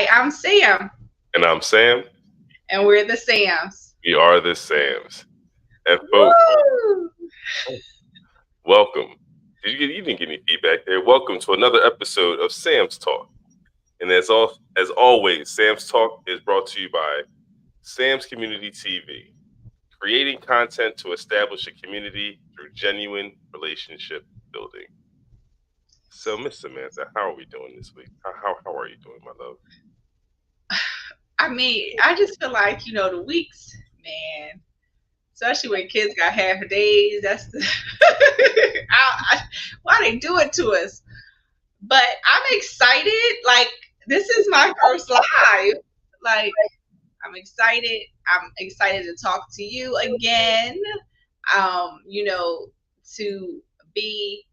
Hi, I'm Sam, And I'm Sam. and we're the Sams. We are the Sams. And folks, Woo! welcome. You didn't get any feedback there. Welcome to another episode of Sam's Talk. And as always, Sam's Talk is brought to you by Sam's Community TV, creating content to establish a community through genuine relationship building. So, Miss Samantha, how are we doing this week? How are you doing, my love? I mean, I just feel like, the weeks, man, especially when kids got half days, that's the. Why they do it to us? But I'm excited. Like, this is my first live. Like, I'm excited. I'm excited to talk to you again. Um, you know, to be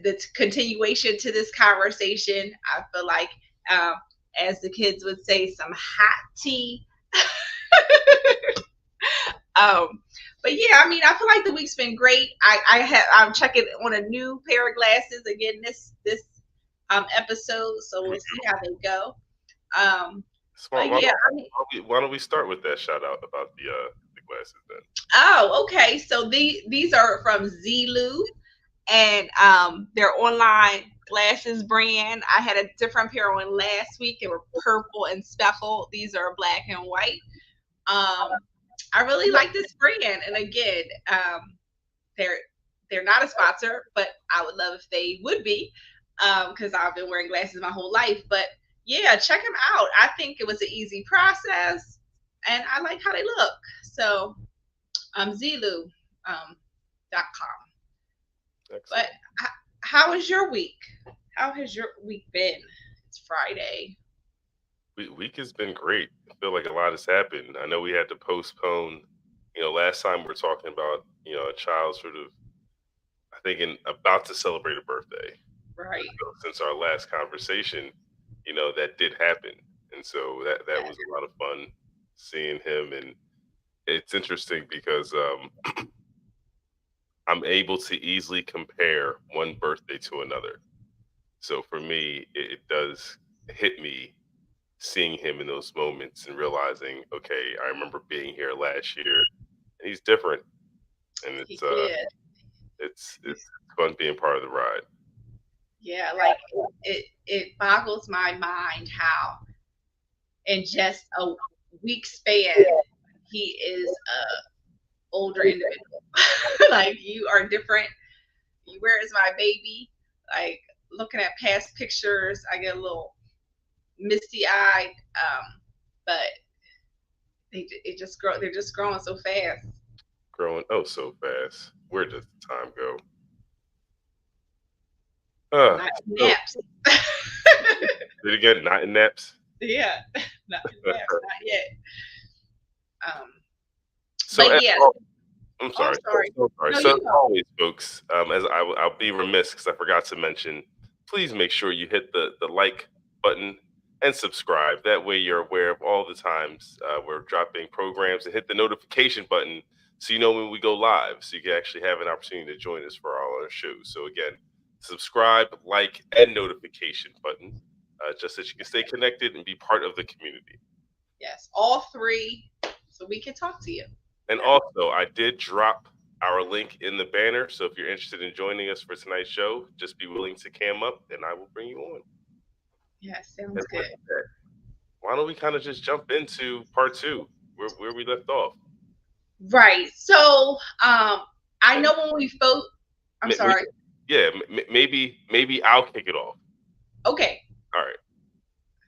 the continuation to this conversation. I feel like, um, as the kids would say, some hot tea. um, but yeah, I mean, I feel like the week's been great. I'm checking on a new pair of glasses again this episode, so we'll see how they go. Um, Smart. but yeah, I mean, Why don't we start with that shout out about the glasses then? oh, okay. So these are from Zulu, and their online glasses brand. I had a different pair on last week. They were purple and speckled. These are black and white. Um, I really like this brand, and again, they're they're not a sponsor, but I would love if they would be, because I've been wearing glasses my whole life. But yeah, check them out. I think it was an easy process, and I like how they look. So Zulu .com. Excellent. But how was your week? How has your week been? It's Friday. Week has been great. I feel like a lot has happened. I know we had to postpone. Last time we are talking about a child sort of, I think, about to celebrate a birthday. Right. Since our last conversation, that did happen, and so that was a lot of fun seeing him. And it's interesting because I'm able to easily compare one birthday to another. So for me, it does hit me seeing him in those moments and realizing, okay, I remember being here last year, and he's different, and Yeah. it's fun being part of the ride. Yeah, like it boggles my mind how in just a week span he is a older individual. Like you are different. Where is my baby? Like looking at past pictures, I get a little misty eyed. But it just grow. They're just growing so fast. Growing oh so fast. Where does the time go? Uh, Not so naps. did it get not in naps? Yeah, not naps, not yet. Um, So but yeah. I'm Oh, sorry. sorry. So sorry. No, So you as go. always, folks, as I'll be remiss because I forgot to mention, please make sure you hit the like button and subscribe. That way you're aware of all the times we're dropping programs, and hit the notification button so you know when we go live, so you can actually have an opportunity to join us for all our shows. So again, subscribe, like, and notification button, just so you can stay connected and be part of the community. Yes, all three, so we can talk to you. And also, I did drop our link in the banner. So if you're interested in joining us for tonight's show, just be willing to cam up and I will bring you on. Yeah, sounds And with good. that, why don't we kind of just jump into part two, where we left off? Right. So, I And know when we spoke. I'm sorry. yeah, maybe I'll kick it off. Okay. All right.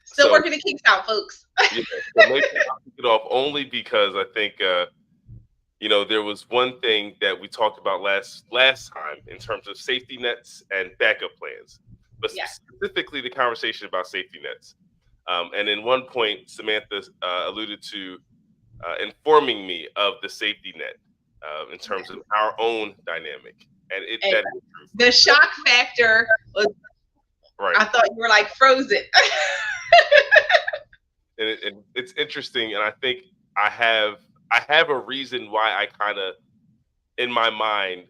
Still So working the kinks out, folks. yeah, so maybe I'll kick it off only because I think there was one thing that we talked about last time in terms of safety nets and backup plans, but Yeah. specifically the conversation about safety nets. And in one point, Samantha alluded to informing me of the safety net in terms of our own dynamic, and And that is true. the shock factor was. Right. I thought you were like frozen. And it's interesting, and I think I have a reason why I kind of in my mind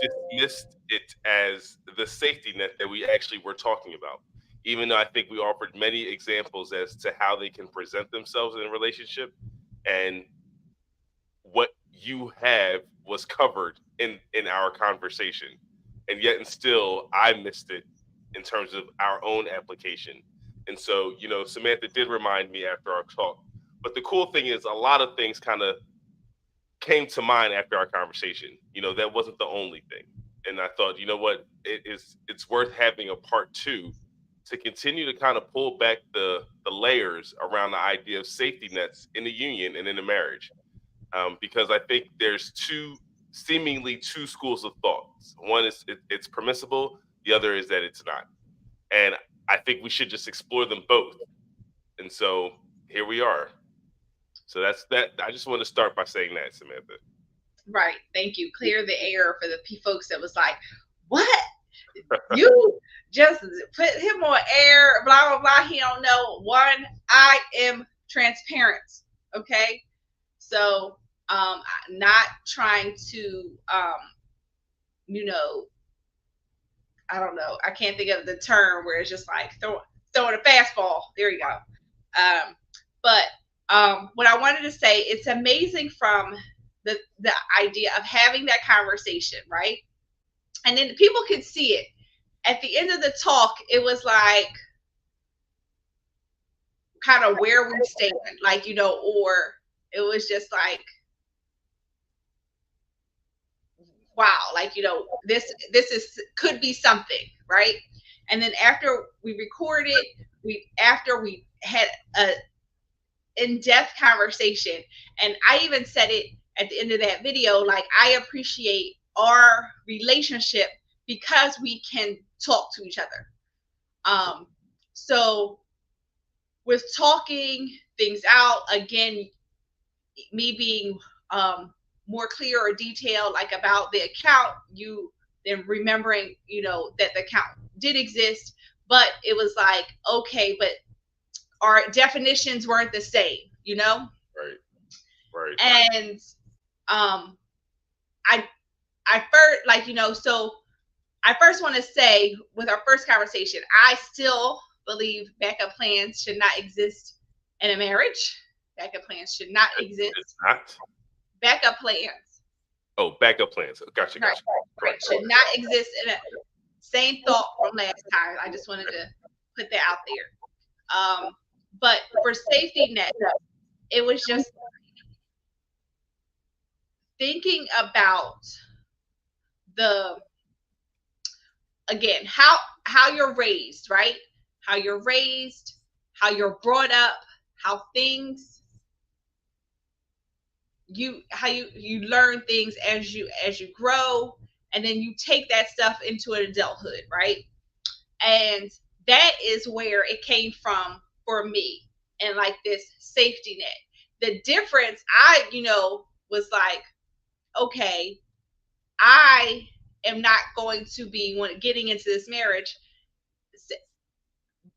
dismissed it as the safety net that we actually were talking about, even though I think we offered many examples as to how they can present themselves in a relationship, and what you have was covered in our conversation, and yet and still I missed it in terms of our own application. And so, Samantha did remind me after our talk. But the cool thing is, a lot of things kind of came to mind after our conversation. That wasn't the only thing. And I thought, you know what, it's worth having a part two to continue to kind of pull back the layers around the idea of safety nets in the union and in a marriage. Because I think there's seemingly two schools of thought. One is it's permissible, the other is that it's not. And I think we should just explore them both. And so here we are. So that's that. I just want to start by saying that, Samantha. Right. Thank you. Clear the air for the folks that was like, what? You just put him on air, blah, blah, blah. He don't know. One, I am transparent. Okay. So not trying to I don't know. I can't think of the term where it's just like throwing a fastball. There you go. But what I wanted to say, it's amazing from the idea of having that conversation, right? And then people could see it. At the end of the talk, it was like kind of where we stand, like, or it was just like, wow, like, this could be something, right? And then after we recorded, after we had a in-depth conversation, and I even said it at the end of that video, like, I appreciate our relationship because we can talk to each other. So with talking things out, again, me being more clear or detailed, like about the account, you then remembering, that the account did exist, but it was like, okay, but our definitions weren't the same, Right. And I first, like, so I first want to say, with our first conversation, I still believe backup plans should not exist in a marriage. Backup plans should not exist. It's not? Backup plans. Oh, backup plans. Gotcha. Right. Should not exist in a same thought from last time. I just wanted to put that out there. But for safety net, it was just thinking about again, how you're raised, right? How you're raised, how you're brought up, how you learn things as you grow, and then you take that stuff into adulthood, right? And that is where it came from for me, and like this safety net. The difference, I was like, okay, I am not going to be, when getting into this marriage,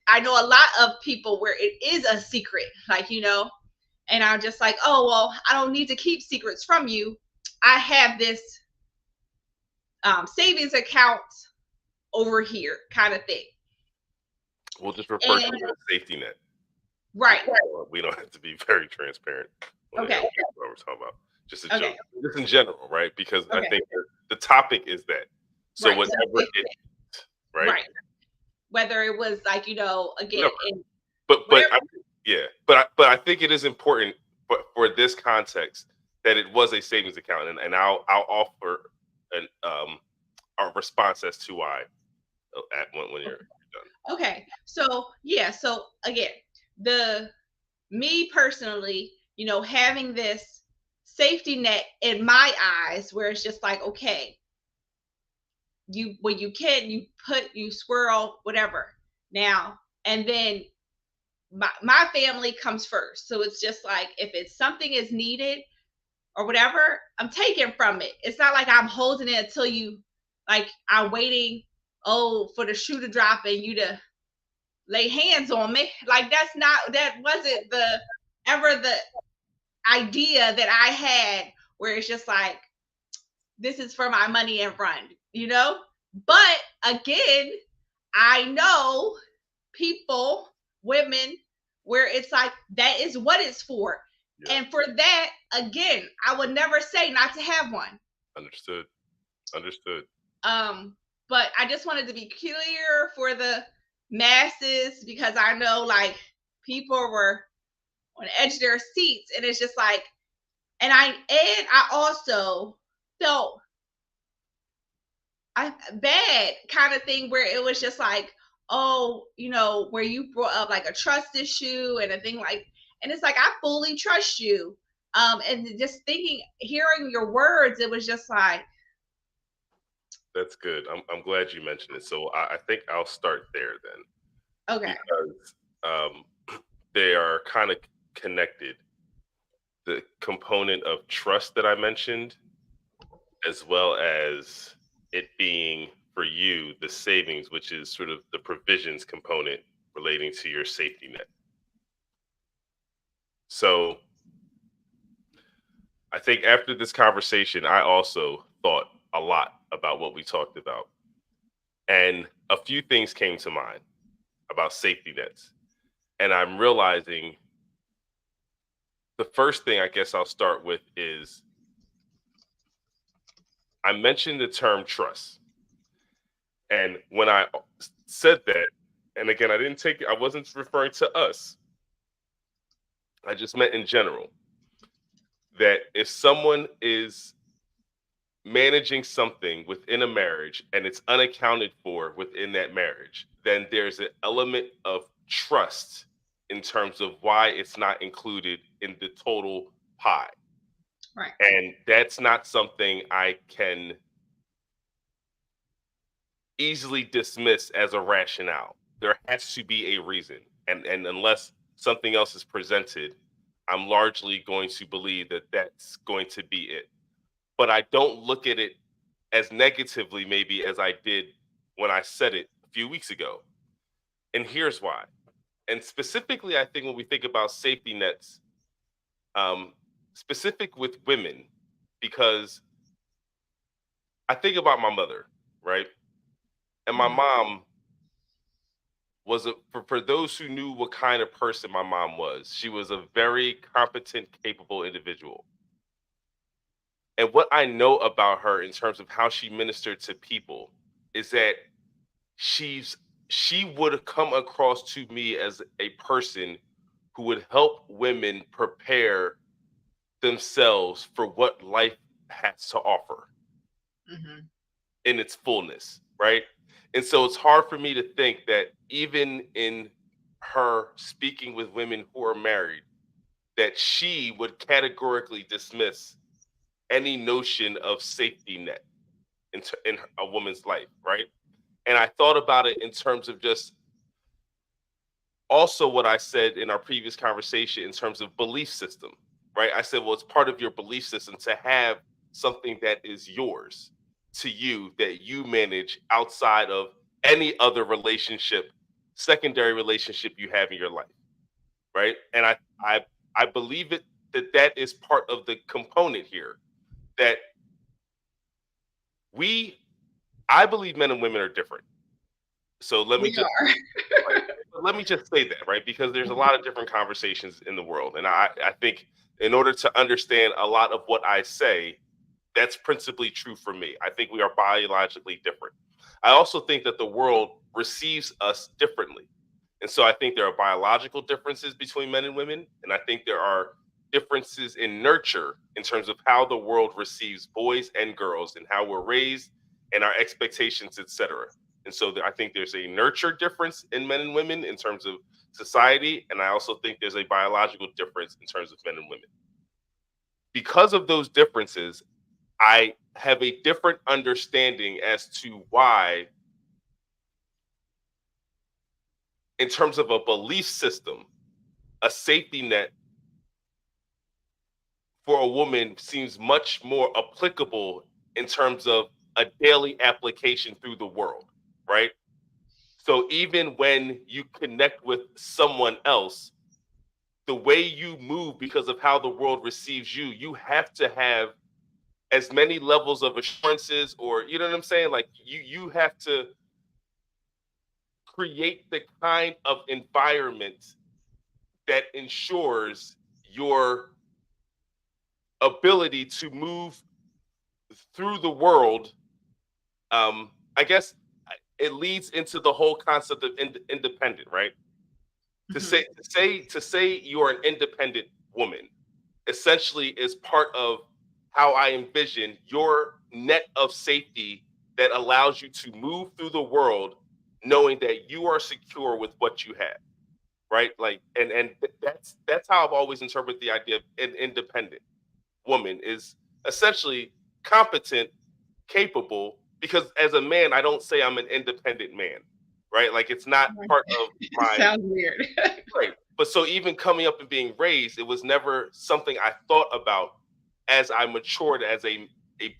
I know a lot of people where it is a secret, like, and I'm just like, oh, well, I don't need to keep secrets from you. I have this savings account over here, kind of thing. We'll just refer to it as safety net. Right. We don't have to be very transparent. Okay. What we're talking about. Just a joke. Just in general, right? Because I think the topic is that. So whatever it is, right? Right. Whether it was like, again. But I think it is important for this context that it was a savings account, and I'll offer a response as to why when you're done. Okay. So so again, me personally, having this safety net in my eyes, where it's just like, okay, when you you swirl whatever now, and then my family comes first. So it's just like, if it's something is needed or whatever, I'm taking from it. It's not like I'm holding it until I'm waiting, for the shoe to drop and you to lay hands on me. Like, that wasn't ever the idea that I had, where it's just like, this is for my money and run, But again, I know people, women, where it's like that is what it's for. Yeah. And for that, again, I would never say not to have one. Understood. But I just wanted to be clear for the masses because I know like people were on the edge of their seats, and it's just like, and I also felt I bad kind of thing where it was just like, oh, where you brought up like a trust issue and a thing like, and it's like I fully trust you. And just hearing your words, it was just like, that's good. I'm glad you mentioned it. So I think I'll start there then. okay. Because they are kind of connected. The component of trust that I mentioned, as well as it being for you the savings, which is sort of the provisions component relating to your safety net. So I think after this conversation, I also thought a lot about what we talked about. And a few things came to mind about safety nets. And I'm realizing the first thing I guess I'll start with is I mentioned the term trust. And when I said that, and again, I wasn't referring to us. I just meant in general that if someone is managing something within a marriage and it's unaccounted for within that marriage, then there's an element of trust in terms of why it's not included in the total pie. Right. And that's not something I can easily dismiss as a rationale. There has to be a reason. And unless something else is presented, I'm largely going to believe that that's going to be it. But I don't look at it as negatively, maybe, as I did when I said it a few weeks ago. And here's why. And specifically, I think when we think about safety nets, specific with women, because I think about my mother, right? And my mom was for those who knew what kind of person my mom was, she was a very competent, capable individual. And what I know about her in terms of how she ministered to people is that she would come across to me as a person who would help women prepare themselves for what life has to offer in its fullness, right? And so it's hard for me to think that even in her speaking with women who are married, that she would categorically dismiss any notion of safety net in a woman's life, right? And I thought about it in terms of just also what I said in our previous conversation in terms of belief system, right? I said, well, it's part of your belief system to have something that is yours to you that you manage outside of any other relationship, secondary relationship you have in your life, right? And I believe that is part of the component here that I believe men and women are different. So let me just say that, right? Because there's a lot of different conversations in the world. And I think in order to understand a lot of what I say, that's principally true for me. I think we are biologically different. I also think that the world receives us differently. And so I think there are biological differences between men and women. And I think there are differences in nurture in terms of how the world receives boys and girls and how we're raised and our expectations, etc. And so I think there's a nurture difference in men and women in terms of society. And I also think there's a biological difference in terms of men and women. Because of those differences, I have a different understanding as to why, in terms of a belief system, a safety net for a woman seems much more applicable in terms of a daily application through the world, right? So even when you connect with someone else, the way you move because of how the world receives you, you have to have as many levels of assurances, or you know what I'm saying? Like you have to create the kind of environment that ensures your ability to move through the world. I guess it leads into the whole concept of independent, right? To say you're an independent woman essentially is part of how I envision your net of safety that allows you to move through the world knowing that you are secure with what you have, right? Like, that's how I've always interpreted the idea of an independent woman is essentially competent, capable, because as a man I don't say I'm an independent man, right? Like, it's not part of my Sounds weird. right. But so even coming up and being raised, it was never something I thought about as I matured as a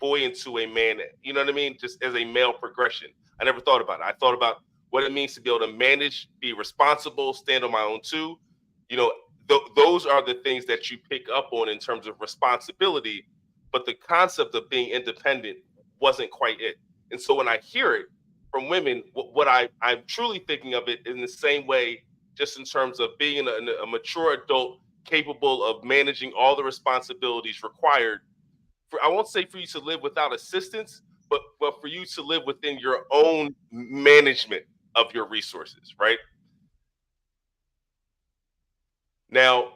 boy into a man. You know what I mean? Just as a male progression. I never thought about it. I thought about what it means to be able to manage, be responsible, stand on my own too. You know, those are the things that you pick up on in terms of responsibility. But the concept of being independent wasn't quite it. And so when I hear it from women, what I'm truly thinking of it in the same way, just in terms of being a mature adult capable of managing all the responsibilities required for, I won't say for you to live without assistance, but for you to live within your own management of your resources, right? Now,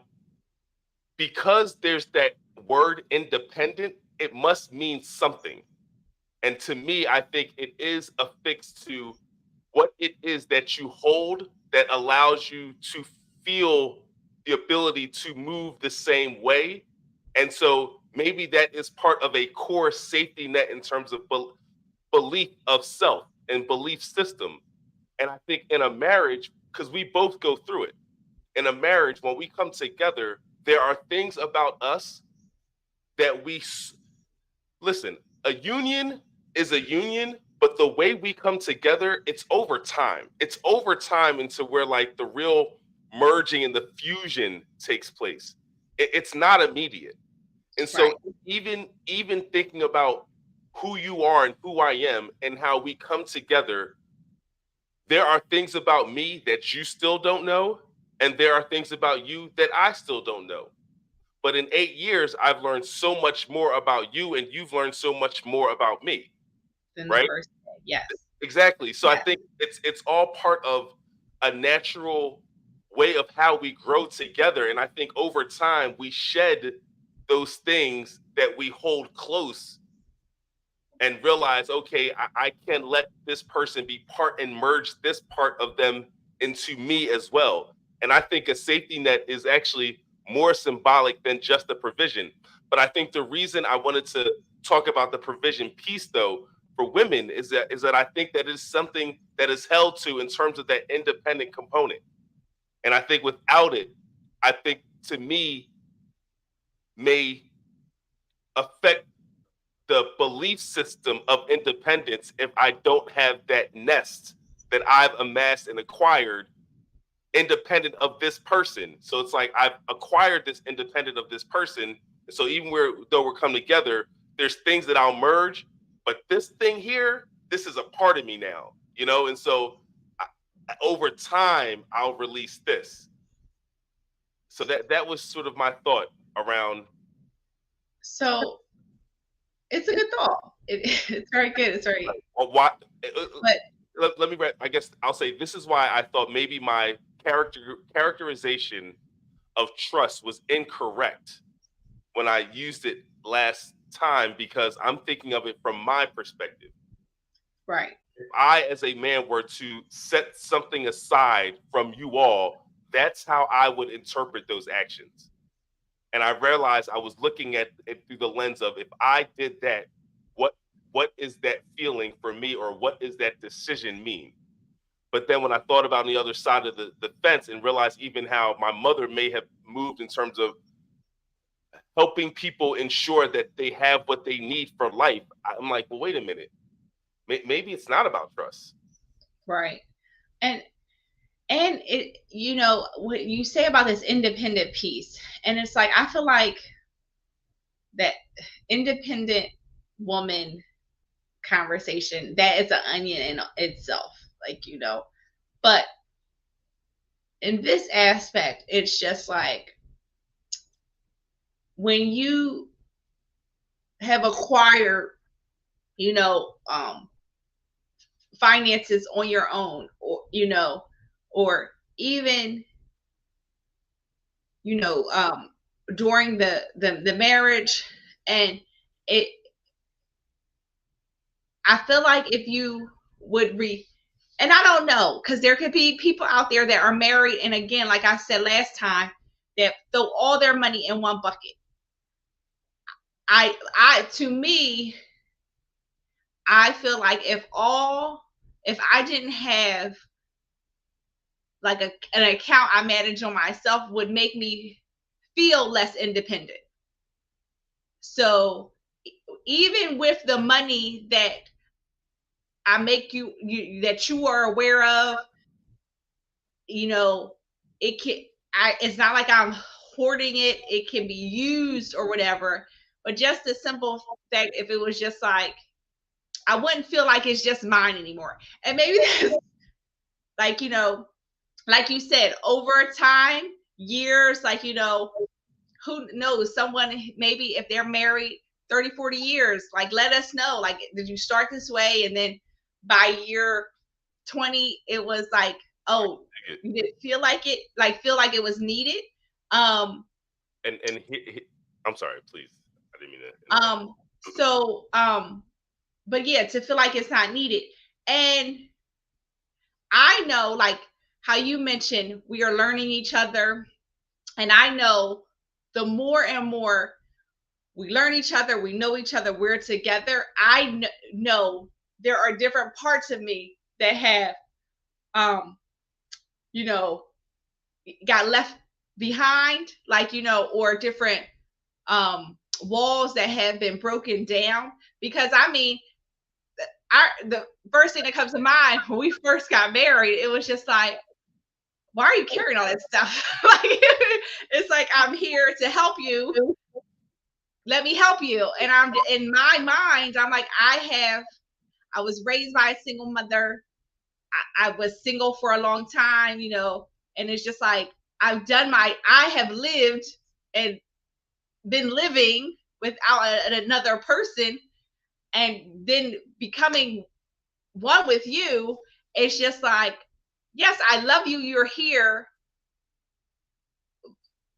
because there's that word independent, it must mean something. And to me, I think it is affixed to what it is that you hold that allows you to feel the ability to move the same way. And so maybe that is part of a core safety net in terms of belief of self and belief system. And I think in a marriage, because we both go through it, in a marriage, when we come together, there are things about us that listen, a union is a union, but the way we come together, it's over time. It's over time into where like the real merging and the fusion takes place. It's not immediate. And so Right. even thinking about who you are and who I am and how we come together, there are things about me that you still don't know, and there are things about you that I still don't know. But in 8 years, I've learned so much more about you, and you've learned so much more about me, Than the right? first day. Yes. Exactly. So I Yes. think it's all part of a natural way of how we grow together. And I think over time we shed those things that we hold close and realize, okay, I can let this person be part and merge this part of them into me as well. And I think a safety net is actually more symbolic than just the provision. But I think the reason I wanted to talk about the provision piece, though, for women is that I think that is something that is held to in terms of that independent component. And I think without it, I think to me may affect the belief system of independence if I don't have that nest that I've amassed and acquired independent of this person. So it's like I've acquired this independent of this person. So even though we're coming together, there's things that I'll merge, but this thing here, this is a part of me now, you know? And so over time, I'll release this. So that was sort of my thought around. So it's a good thought. It's very good. It's very, What but let me I guess I'll say this is why I thought maybe my characterization of trust was incorrect when I used it last time, because I'm thinking of it from my perspective. right. If I as a man were to set something aside from you all, that's how I would interpret those actions. And I realized I was looking at it through the lens of, if I did that, what what is that feeling for me, or what does that decision mean? But then when I thought about on the other side of the fence and realized even how my mother may have moved in terms of helping people ensure that they have what they need for life, I'm like, well, wait a minute. Maybe it's not about trust. Right. And it, what you say about this independent piece, and it's like I feel like that independent woman conversation, that is an onion in itself. Like, But in this aspect, it's just like when you have acquired, you know, finances on your own, or or even during the marriage, and it I feel like if you would and I don't know, because there could be people out there that are married, and again, like I said last time, that throw all their money in one bucket. To me, I feel like if I didn't have like an account I manage on myself, would make me feel less independent. So even with the money that I make that you are aware of, it's not like I'm hoarding it. It can be used or whatever. But just the simple fact, if it was just like, I wouldn't feel like it's just mine anymore. And maybe that's like, like you said, over time, years, like, who knows, someone, maybe if they're married 30, 40 years, like, let us know, like, did you start this way? And then by year 20, it was like, oh, you didn't feel like it was needed. And I'm sorry, please. I didn't mean to. But yeah, to feel like it's not needed. And I know, like how you mentioned, we are learning each other. And I know the more and more we learn each other, we know each other, we're together, I know there are different parts of me that have, got left behind, like, or different walls that have been broken down. Because I mean, the first thing that comes to mind when we first got married, it was just like, why are you carrying all that stuff? Like, it's like, I'm here to help you. Let me help you. And I'm in my mind, I'm like, I was raised by a single mother. I was single for a long time, and it's just like, I have lived and been living without another person, and then becoming one with you. It's just like, yes, I love you, you're here,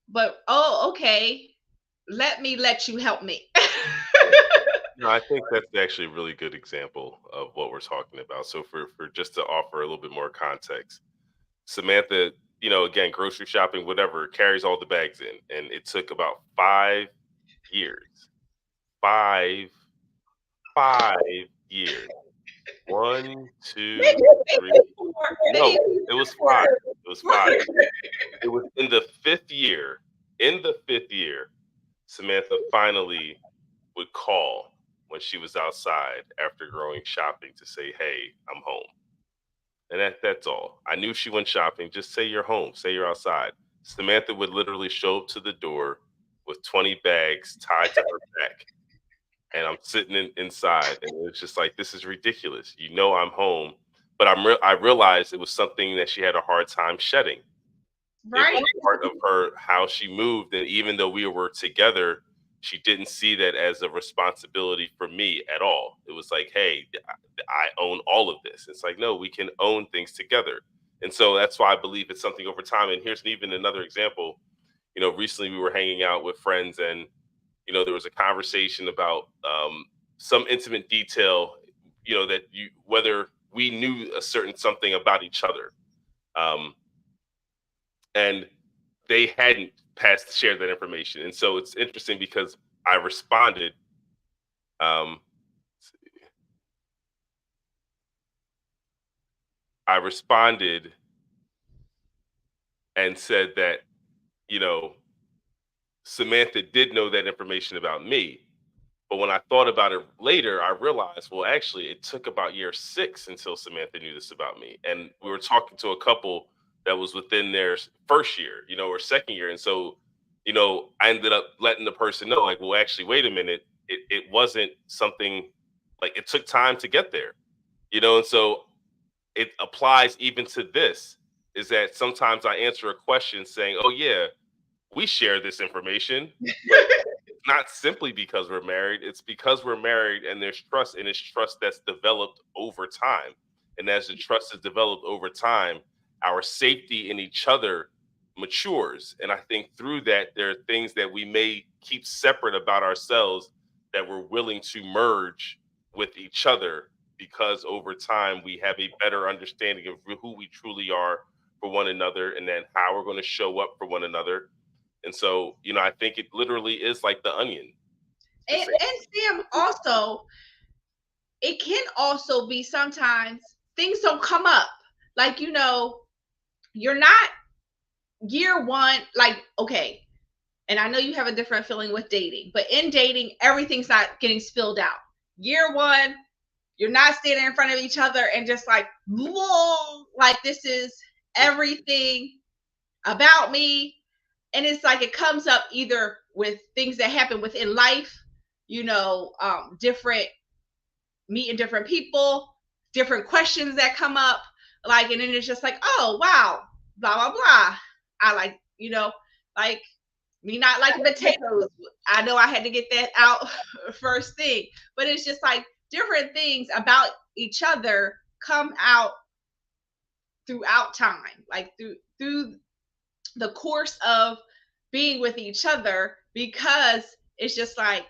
but okay, let you help me. No, I think that's actually a really good example of what we're talking about. So for just to offer a little bit more context, Samantha, again, grocery shopping, whatever, carries all the bags in, and it took about 5 years. 5 years. 1, 2, 3. No, it was 5. It was 5. It was in the 5th year. In the 5th year, Samantha finally would call when she was outside after going shopping to say, "Hey, I'm home." And that's all. I knew she went shopping. Just say you're home. Say you're outside. Samantha would literally show up to the door with 20 bags tied to her back. And I'm sitting inside, and it's just like, this is ridiculous. I'm home, but I realized it was something that she had a hard time shedding. Right. It was part of her, how she moved, and even though we were together, she didn't see that as a responsibility for me at all. It was like, hey, I own all of this. It's like, no, we can own things together. And so that's why I believe it's something over time. And here's even another example. Recently we were hanging out with friends, and there was a conversation about some intimate detail, that whether we knew a certain something about each other. And they hadn't shared that information. And so it's interesting because I responded. I responded and said that, Samantha did know that information about me. But when I thought about it later, I realized, well, actually, it took about year 6 until Samantha knew this about me. And we were talking to a couple that was within their first year, or second year. And so, I ended up letting the person know, like, well, actually, wait a minute. It wasn't something, like, it took time to get there, and so it applies even to this, is that sometimes I answer a question saying, oh yeah, we share this information, but not simply because we're married. It's because we're married and there's trust, and it's trust that's developed over time. And as the trust is developed over time, our safety in each other matures. And I think through that, there are things that we may keep separate about ourselves that we're willing to merge with each other, because over time we have a better understanding of who we truly are for one another, and then how we're going to show up for one another. And so, I think it literally is like the onion. And Sam, also, it can also be sometimes things don't come up. Like, you're not year one, like, okay, and I know you have a different feeling with dating, but in dating, everything's not getting spilled out. Year one, you're not standing in front of each other and just like, whoa, like this is everything about me. And it's like it comes up either with things that happen within life, different meeting different people, different questions that come up, like, and then it's just like, oh wow, blah blah blah. I like, like me not liking potatoes. I know I had to get that out first thing, but it's just like different things about each other come out throughout time, like through the course of being with each other, because it's just like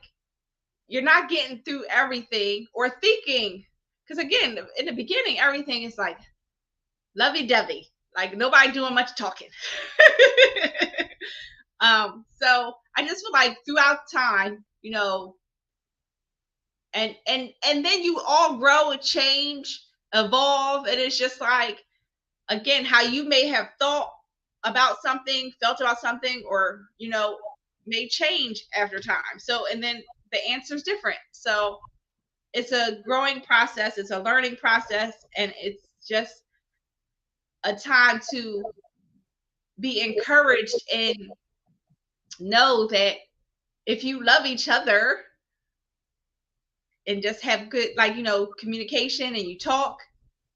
you're not getting through everything or thinking, because again, in the beginning, everything is like lovey-dovey, like nobody doing much talking. So I just feel like throughout time, and then you all grow and change, evolve, and it's just like, again, how you may have thought about something, felt about something, or may change after time. So, and then the answer's different. So it's a growing process, it's a learning process, and it's just a time to be encouraged and know that if you love each other and just have good, like, communication, and you talk,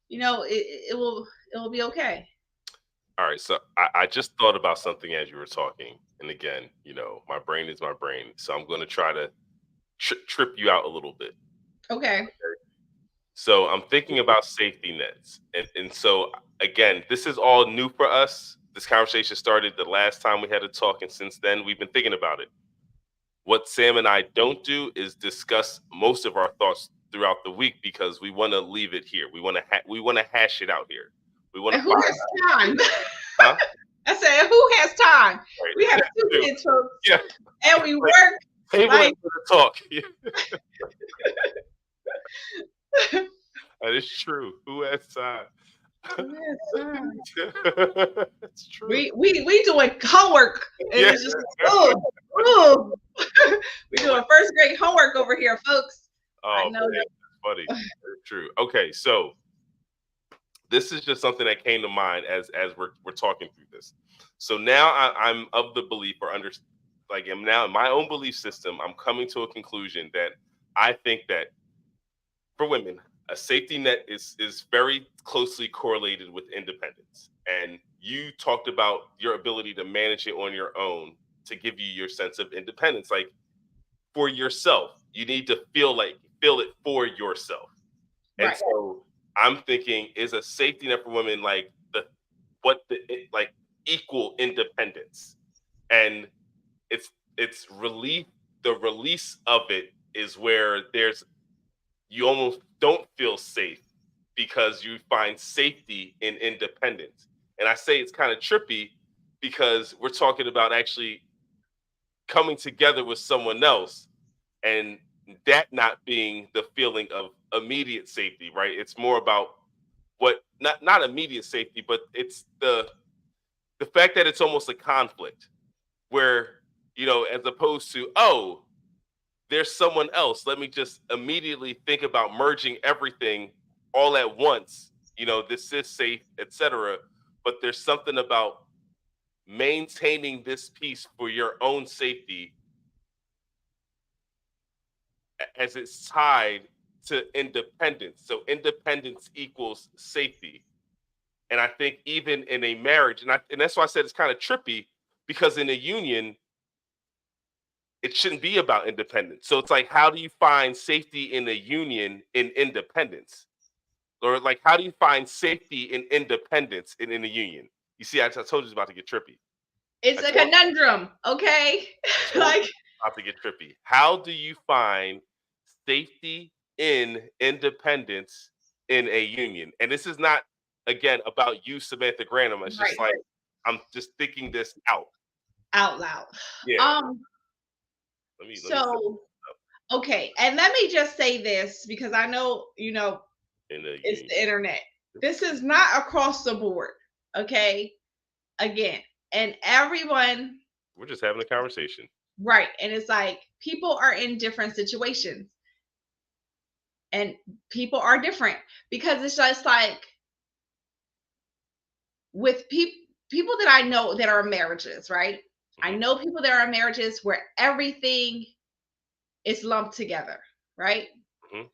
it will be okay. All right, so I just thought about something as you were talking, and again, my brain is my brain, so I'm going to try to trip you out a little bit. Okay. So I'm thinking about safety nets, and so again, this is all new for us. This conversation started the last time we had a talk, and since then we've been thinking about it. What Sam and I don't do is discuss most of our thoughts throughout the week, because we want to leave it here. We want to hash it out here. We want to. Who has time? Huh? I said, who has time? Right. We have 2 kids, folks. Yeah. And we work. Table like, for the talk. That is true. Who has time? That's true. We doing homework. And it's just oh. We doing first grade homework over here, folks. Oh, I know man, that's funny. That's true. Okay, so this is just something that came to mind as we're talking through this. So now I'm of the belief, or I'm now in my own belief system, I'm coming to a conclusion that I think that for women, a safety net is very closely correlated with independence. And you talked about your ability to manage it on your own to give you your sense of independence. Like, for yourself, you need to feel it for yourself. Right. And so I'm thinking, is a safety net for women like equal independence? And it's relief. The release of it is where you almost don't feel safe, because you find safety in independence. And I say it's kind of trippy, because we're talking about actually coming together with someone else, and that not being the feeling of immediate safety, right? It's more about not immediate safety, but it's the fact that it's almost a conflict where, as opposed to, oh, there's someone else, let me just immediately think about merging everything all at once. This is safe, etc. But there's something about maintaining this piece for your own safety, as it's tied to independence. So independence equals safety. And I think even in a marriage, and that's why I said it's kind of trippy, because in a union, it shouldn't be about independence. So it's like, how do you find safety in a union in independence? Or like, how do you find safety in independence in a union? You see, I told you it's about to get trippy. It's a conundrum, okay? Like, about to get trippy. How do you find safety in independence in a union? And this is not, again, about you, Samantha Grantham. It's just like, I'm just thinking this out loud. Yeah. Let me okay, and let me just say this, because I know, it's the internet. This is not across the board, okay? Again, and everyone. We're just having a conversation. Right. And it's like people are in different situations. And people are different, because it's just like with people that I know that are in marriages, right? Mm-hmm. I know people that are in marriages where everything is lumped together, right? Mm-hmm.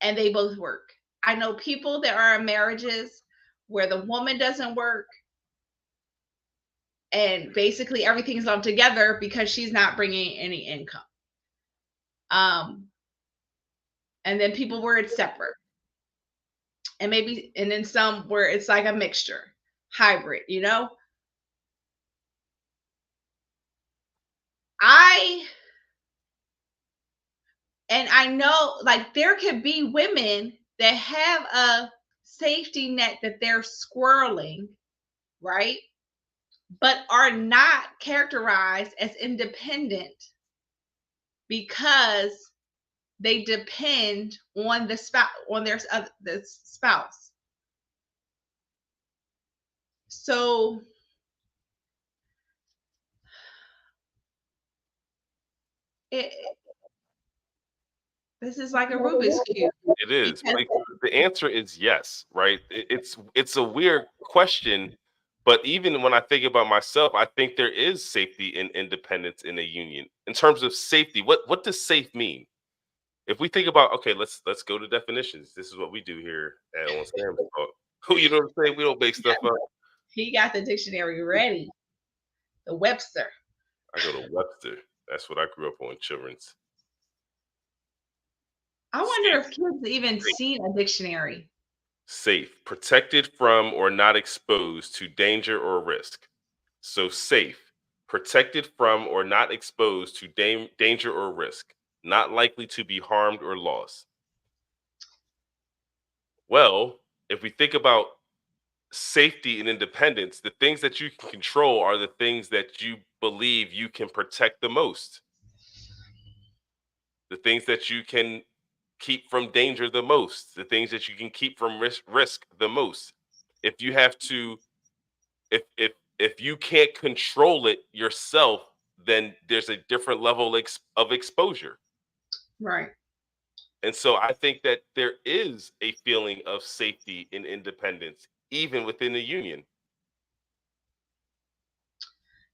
And they both work. I know people that are in marriages where the woman doesn't work and basically everything's lumped together because she's not bringing any income. And then people where it's separate. And then some where it's like a mixture, hybrid, I know, like, there could be women that have a safety net that they're squirreling, right? But are not characterized as independent because they depend on the spouse. So this is like a Rubik's Cube. It is. The answer is yes, right? It's a weird question, but even when I think about myself, I think there is safety in independence in a union. In terms of safety, what does safe mean? If we think about, okay, let's go to definitions. This is what we do here at On Sam's Talk. You know what I'm saying? We don't make stuff up. He got the dictionary ready. The Webster. I go to Webster. That's what I grew up on, children's. I wonder if kids even seen a dictionary. Safe, protected from or not exposed to danger or risk. So safe, protected from or not exposed to danger or risk, not likely to be harmed or lost. Well, if we think about safety and independence, the things that you can control are the things that you believe you can protect the most. The things that you can keep from danger the most, the things that you can keep from risk the most. If you have to, if you can't control it yourself, then there's a different level of exposure. Right. And so I think that there is a feeling of safety and independence, even within the union.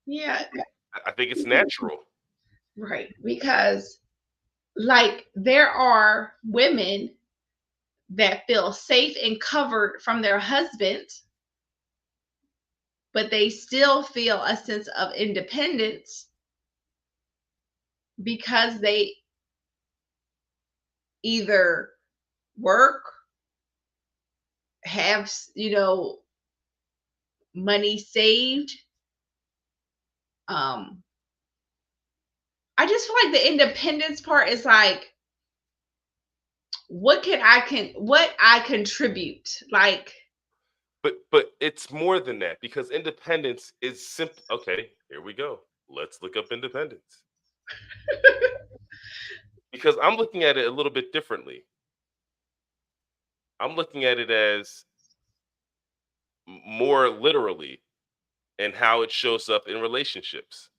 Yeah. I think it's natural. Right. Because, like, there are women that feel safe and covered from their husband, but they still feel a sense of independence because they either work, have, money saved. I just feel like the independence part is like, what I contribute, like. But it's more than that, because independence is simple. Okay, here we go. Let's look up independence. Because I'm looking at it a little bit differently. I'm looking at it as more literally and how it shows up in relationships.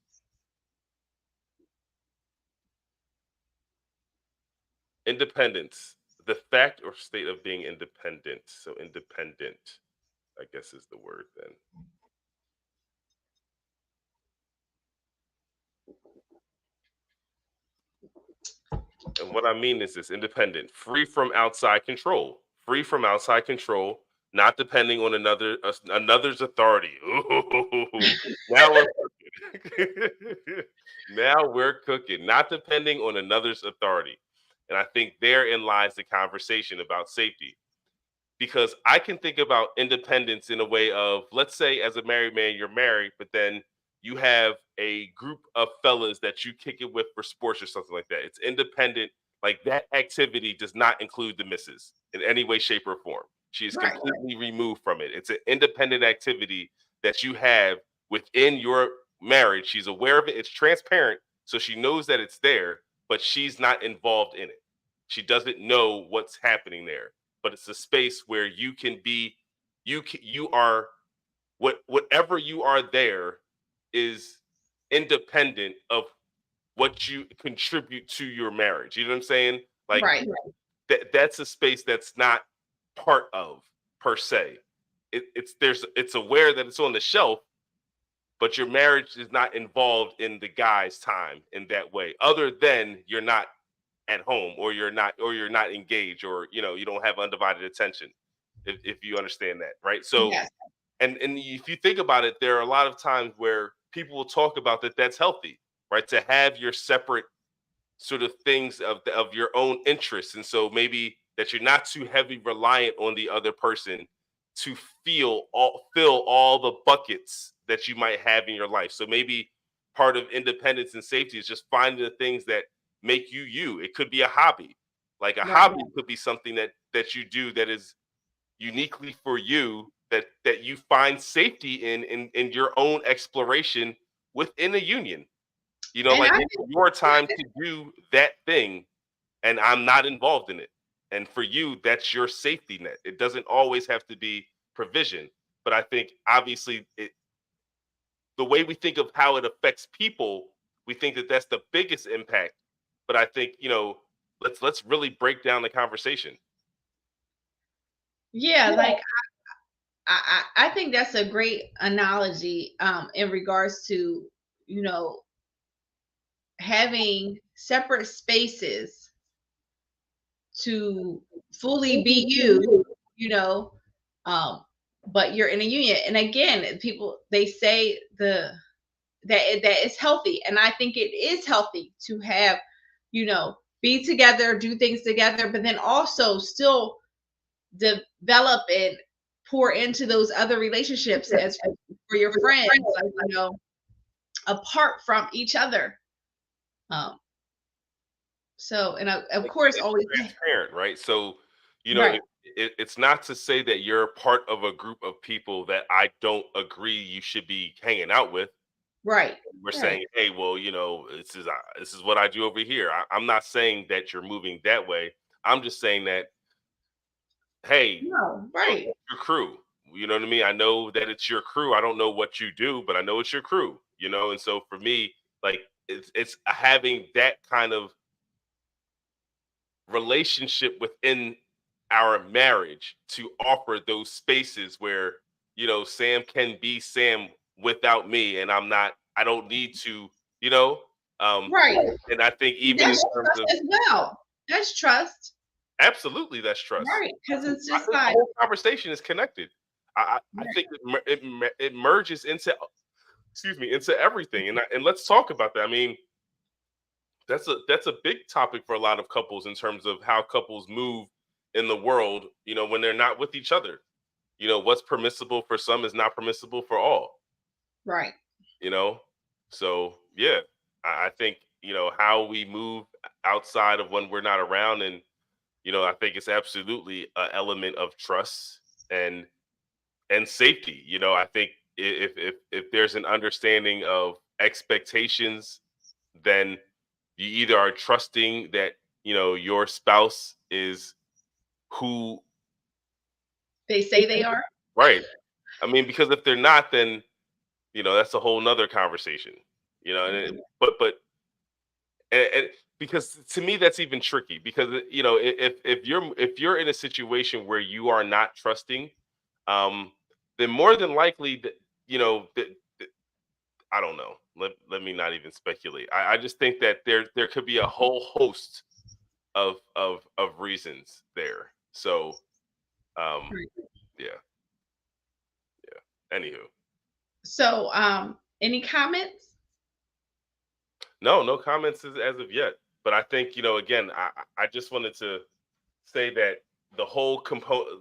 Independence, the fact or state of being independent. So independent, I guess, is the word then. And what I mean is this: independent, free from outside control, not depending on another's authority. Ooh, now we're now we're cooking, not depending on another's authority. And I think therein lies the conversation about safety. Because I can think about independence in a way of, let's say, as a married man, you're married, but then you have a group of fellas that you kick it with for sports or something like that. It's independent. Like that activity does not include the missus in any way, shape, or form. She is Right. completely removed from it. It's an independent activity that you have within your marriage. She's aware of it. It's transparent, so she knows that it's there, but she's not involved in it. She doesn't know what's happening there, but it's a space where you can be, you are whatever you are there is independent of what you contribute to your marriage. You know what I'm saying? Like Right. that's a space that's not part of per se. It's aware that it's on the shelf, but your marriage is not involved in the guy's time in that way, other than you're not at home, or you're not engaged, or you don't have undivided attention, if you understand that, right? So Yes. and if you think about it, there are a lot of times where people will talk about that, that's healthy, right? To have your separate sort of things of your own interests, and so maybe that you're not too heavy reliant on the other person to fill all the buckets that you might have in your life. So maybe part of independence and safety is just finding the things that make you you. It could be a hobby. Like a Right. hobby could be something that you do that is uniquely for you, that you find safety in your own exploration within a union. And Like I it's your time to do that thing, and I'm not involved in it. And for you, that's your safety net. It doesn't always have to be provision, but I think obviously the way we think of how it affects people, we think that that's the biggest impact. But I think let's really break down the conversation. yeah, like I think that's a great analogy in regards to, you know, having separate spaces to fully be you, you know, um, but you're in a union. And again, people they say that it's healthy, and I think it is healthy to have, be together, do things together, but then also still develop and pour into those other relationships as for your friends, like, apart from each other. Um, so, and of course, It's always transparent, right? So, right, it's not to say that you're part of a group of people that I don't agree you should be hanging out with. right, We're right. saying, hey, well, this is what I do over here. I'm not saying that you're moving that way. I'm just saying that, hey, No, right, your crew. You know what I mean? I know that it's your crew. I don't know what you do, but I know it's your crew. And so for me, like it's having that kind of relationship within our marriage to offer those spaces where Sam can be Sam without me, and I don't need to, you know um right. and I think even in That's terms trust of, as well. That's trust, absolutely, that's trust. right? Because it's I just think the like, whole conversation is connected. I right, think it merges into, excuse me, into everything, and let's talk about that. I mean, that's a big topic for a lot of couples in terms of how couples move in the world, when they're not with each other. What's permissible for some is not permissible for all, right. you know? So, yeah, I think, how we move outside of when we're not around, and, I think it's absolutely an element of trust and safety. I think if there's an understanding of expectations, then you either are trusting that your spouse is who, They say they are. right. I mean, because if they're not, then that's a whole nother conversation. But and because to me that's even tricky, because if you're in a situation where you are not trusting, um then more than likely that I don't know. Let me not even speculate. I just think that there could be a whole host of reasons there. So Right. yeah, anywho. So, any comments? No comments as of yet. But I think, again, I just wanted to say that the whole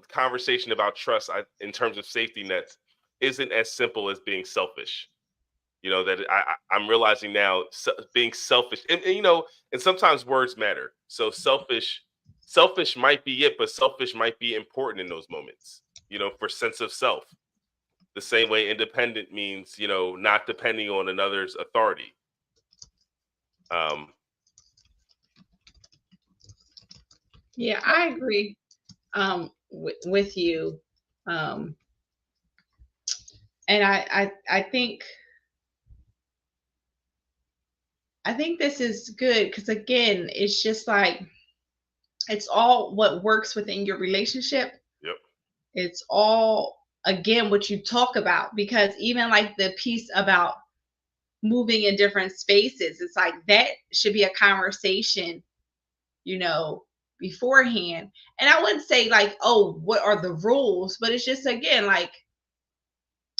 conversation about trust, in terms of safety nets, isn't as simple as being selfish. That I'm realizing now, being selfish, and and sometimes words matter. So selfish might be it, but selfish might be important in those moments. For sense of self. The same way independent means, not depending on another's authority. Um, Yeah, I agree with you. And I think this is good because again, it's just like it's all what works within your relationship. yep. It's all again what you talk about because even like the piece about moving in different spaces, it's like that should be a conversation, you know, beforehand. And I wouldn't say like, oh, what are the rules? But it's just again like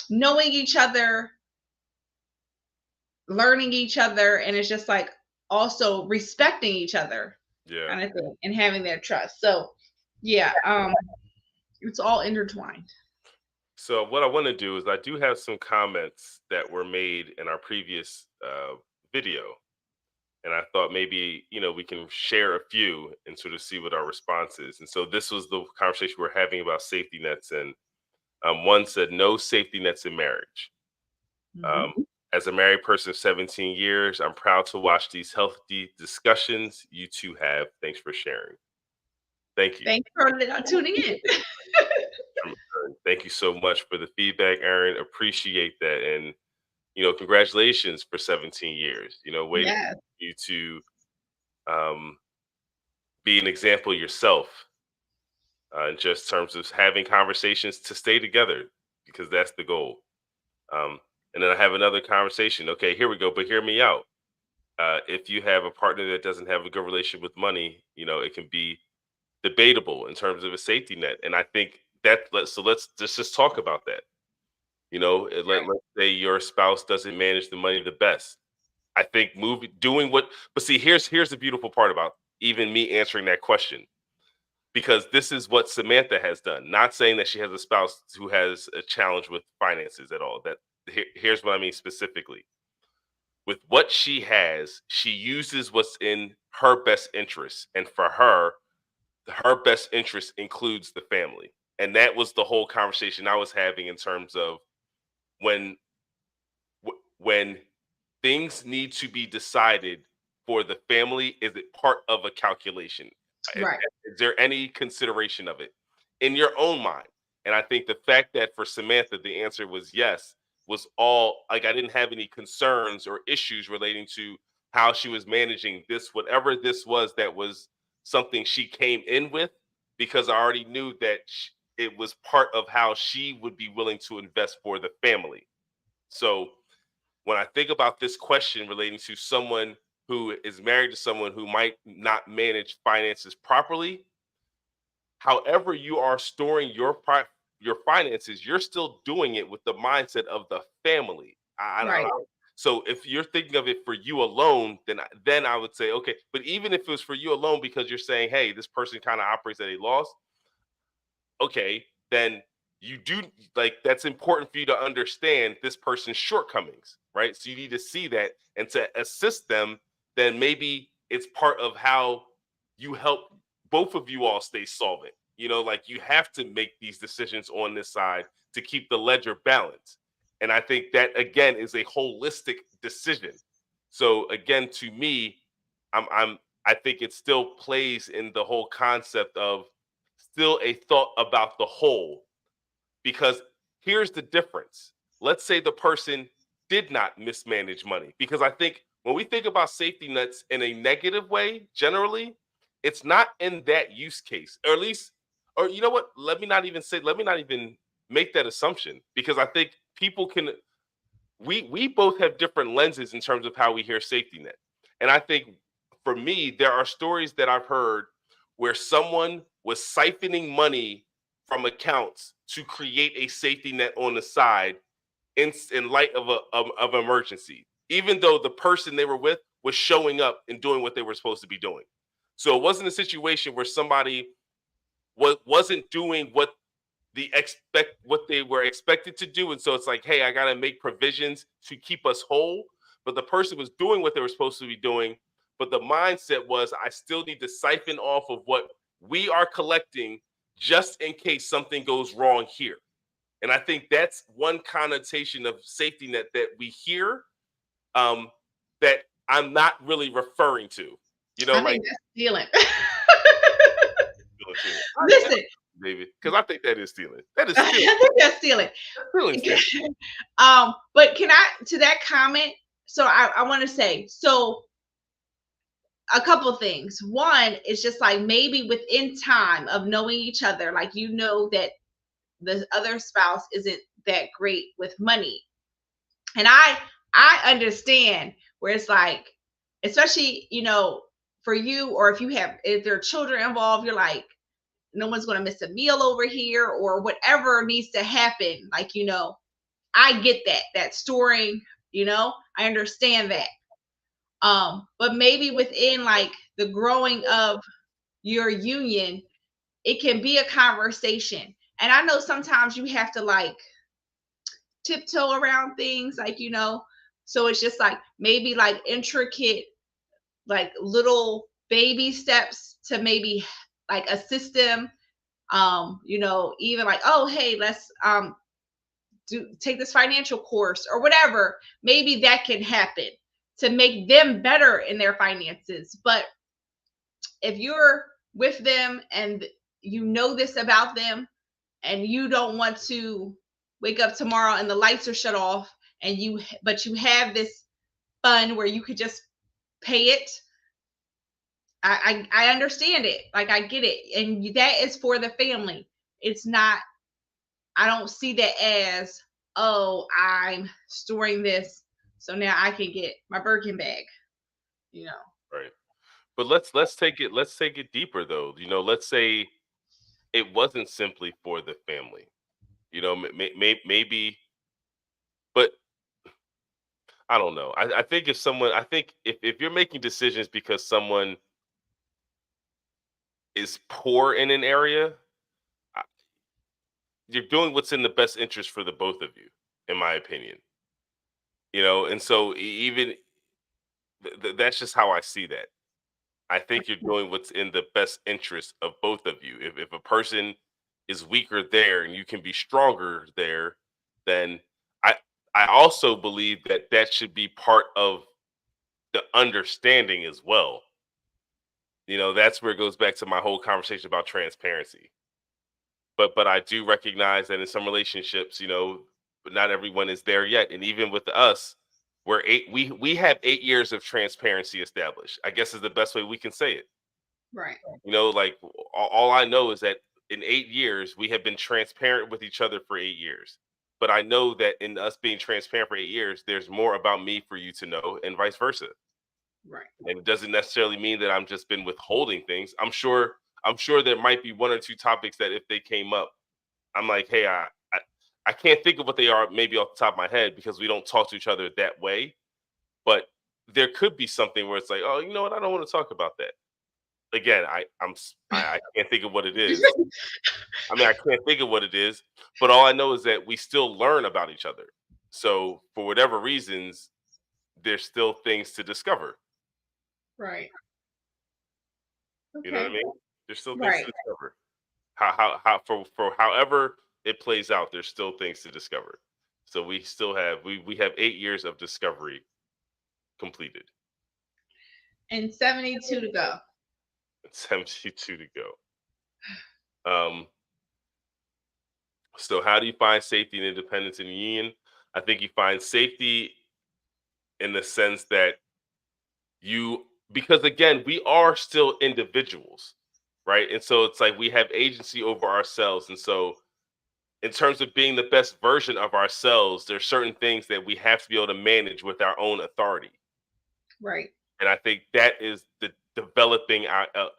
knowing each other, learning each other, and it's just like also respecting each other Yeah. kind of thing and having that trust. So yeah, it's all intertwined. So what I want to do is I do have some comments that were made in our previous video, and I thought maybe we can share a few and sort of see what our response is. And so this was the conversation we're having about safety nets, and one said no safety nets in marriage. Mhm. As a married person of 17 years, I'm proud to watch these healthy discussions you two have. Thanks for sharing. Thank you. Thanks for tuning in. Thank you so much for the feedback, Aaron. Appreciate that. And, congratulations for 17 years. Waiting Yes. for you to be an example yourself, in just terms of having conversations to stay together, because that's the goal. And then I have another conversation. Okay, here we go. But hear me out. If you have a partner that doesn't have a good relationship with money, it can be debatable in terms of a safety net. And I think so let's just talk about that. Let's say your spouse doesn't manage the money the best. I think doing what, but see, here's the beautiful part about even me answering that question, because this is what Samantha has done. Not saying that she has a spouse who has a challenge with finances at all. Here's what I mean specifically. With what she has, she uses what's in her best interest, and for her best interest includes the family. And that was the whole conversation I was having in terms of when when things need to be decided for the family, is it part of a calculation? Right. Is there any consideration of it in your own mind? And I think the fact that for Samantha the answer was yes was all like, I didn't have any concerns or issues relating to how she was managing this, whatever this was, that was something she came in with, because I already knew that it was part of how she would be willing to invest for the family. So when I think about this question relating to someone who is married to someone who might not manage finances properly, however you are storing your finances, you're still doing it with the mindset of the family. Right. So if you're thinking of it for you alone, then I would say okay. But even if it was for you alone, because you're saying, hey, this person kind of operates at a loss, okay, then you do, like, that's important for you to understand this person's shortcomings, right? So you need to see that, and to assist them, then maybe it's part of how you help both of you all stay solvent. Like, you have to make these decisions on this side to keep the ledger balanced. And I think that again is a holistic decision. So again, to me, I think it still plays in the whole concept of still a thought about the whole, because here's the difference. Let's say the person did not mismanage money, because I think when we think about safety nets in a negative way, generally, it's not in that use case, or at least, or you know what? Let me not even make that assumption, because I think people can, we both have different lenses in terms of how we hear safety net. And I think for me, there are stories that I've heard where someone was siphoning money from accounts to create a safety net on the side in light of of emergency, even though the person they were with was showing up and doing what they were supposed to be doing. So it wasn't a situation where somebody wasn't doing what they were expected to do, and so it's like, hey, I got to make provisions to keep us whole. But the person was doing what they were supposed to be doing, but the mindset was, I still need to siphon off of what we are collecting just in case something goes wrong here. And I think that's one connotation of safety net that we hear, um, that I'm not really referring to. You know, I like think that's stealing. listen, Listen, baby, because I think that is stealing. That is I stealing. think that's stealing. Stealing. But can I, to that comment? So I want to say, so a couple things. One is just like, maybe within time of knowing each other, like, you know that the other spouse isn't that great with money, and I understand where it's like, especially, for you, or if there are children involved, you're like, no one's going to miss a meal over here, or whatever needs to happen. Like, I get that storing, I understand that. But maybe within, like, the growing of your union, it can be a conversation. And I know sometimes you have to, like, tiptoe around things, like, so it's just like, maybe like intricate, like, little baby steps to maybe like assist them. Even like, oh, hey, let's take this financial course or whatever. Maybe that can happen to make them better in their finances. But if you're with them and you know this about them, and you don't want to wake up tomorrow and the lights are shut off, but you have this fund where you could just pay it, I understand it. Like, I get it. And that is for the family. It's not, I don't see that as, oh, I'm storing this so now I can get my Birkin bag, Right. But let's take it deeper though. Let's say it wasn't simply for the family. Maybe, but I don't know. I think if you're making decisions because someone is poor in an area, I- you're doing what's in the best interest for the both of you, in my opinion. And so even that's just how I see that. I think you're doing what's in the best interest of both of you. If a person is weaker there and you can be stronger there, then I I also believe that that should be part of the understanding as well. That's where it goes back to my whole conversation about transparency. But I do recognize that in some relationships, but not everyone is there yet. And even with us, we have 8 years of transparency established, I guess is the best way we can say it. right. Like all I know is that in 8 years, we have been transparent with each other for 8 years. But I know that in us being transparent for 8 years, there's more about me for you to know, and vice versa. Right. And it doesn't necessarily mean that I'm just been withholding things. I'm sure there might be one or two topics that if they came up, I'm like, hey, I can't think of what they are maybe off the top of my head because we don't talk to each other that way. But there could be something where it's like, oh, you know what? I don't want to talk about that. Again, I can't think of what it is. I mean, I can't think of what it is, but all I know is that we still learn about each other. So for whatever reasons, there's still things to discover. Right. You know what I Okay. mean? There's still things Right. to discover. How for however it plays out, there's still things to discover. So we have 8 years of discovery completed. And 72 to go. 72 to go. Um, so how do you find safety and independence in a union? I think you find safety in the sense that because again, we are still individuals, right? And so it's like we have agency over ourselves. And so in terms of being the best version of ourselves, there's certain things that we have to be able to manage with our own authority. Right. And I think that is the developing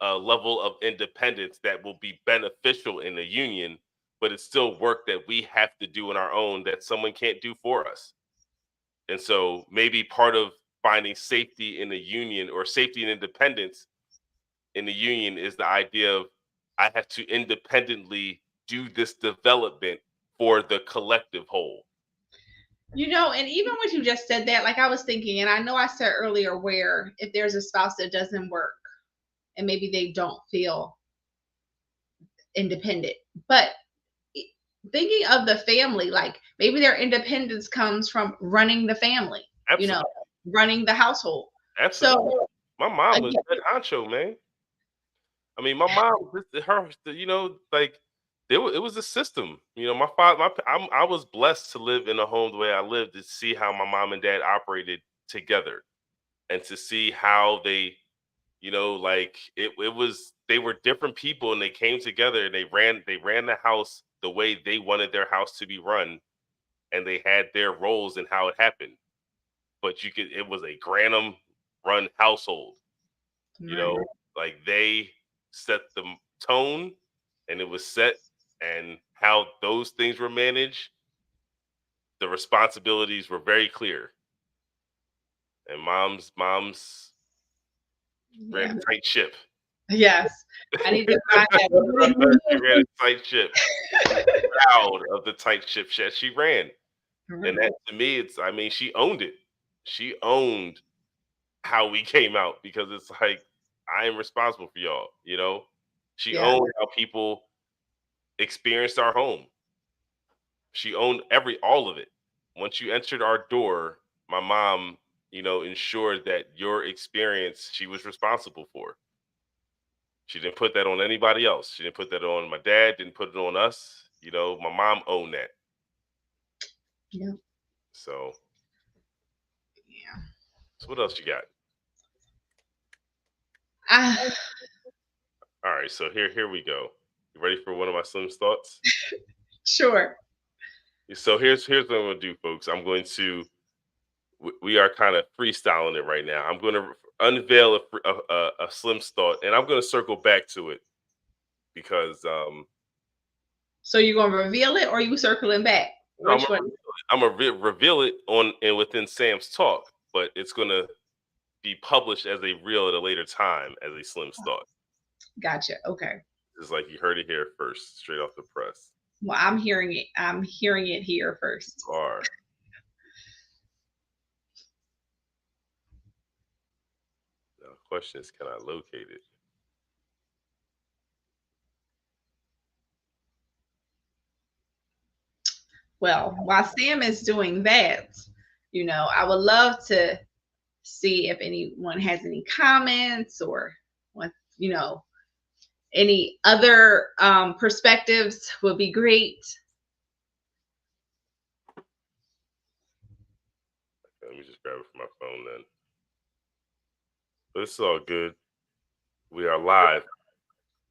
a level of independence that will be beneficial in the union, but it's still work that we have to do on our own that someone can't do for us. And so maybe part of finding safety in the union or safety and independence in the union is the idea of I have to independently do this development for the collective whole. And even when you just said that, like I was thinking, and I know I said earlier where if there's a spouse that doesn't work and maybe they don't feel independent, but thinking of the family, like maybe their independence comes from running the family, Absolutely. running the household. Absolutely. So My mom was head honcho, man. I mean, my mom, like it was a system. My father, I was blessed to live in a home the way I lived to see how my mom and dad operated together, and to see how they, like it was they were different people and they came together and they ran the house the way they wanted their house to be run, and they had their roles in how it happened. But it was a Granum run household, right. like they set the tone and it was set, and how those things were managed, the responsibilities were very clear. And mom's ran a tight ship. Yes. I need to find that. She ran a tight ship. Proud of the tight ship that she ran. And that to me, she owned it. She owned how we came out, because it's like, I am responsible for y'all, She owned how people experienced our home. She owned all of it. Once you entered our door, my mom, ensured that your experience she was responsible for. She didn't put that on anybody else. She didn't put that on my dad, didn't put it on us. My mom owned that. Yeah. So Yeah. So what else you got? All right, so here we go. You ready for one of my Slim's thoughts? Sure. So here's what I'm gonna do, folks. We are kind of freestyling it right now. I'm gonna unveil a Slim's thought, and I'm gonna circle back to it because So you're gonna reveal it, or are you circling back? Which one? I'm gonna reveal it on and within Sam's talk, but it's gonna be published as a reel at a later time as a Slim's thought. Gotcha. Okay. It's like you heard it here first, straight off the press. Well, I'm hearing it. I'm hearing it here first. You are. Now, the question is, can I locate it? Well, while Sam is doing that, I would love to see if anyone has any comments or what, any other perspectives would be great. Let me just grab it from my phone then. But it's all good. We are live.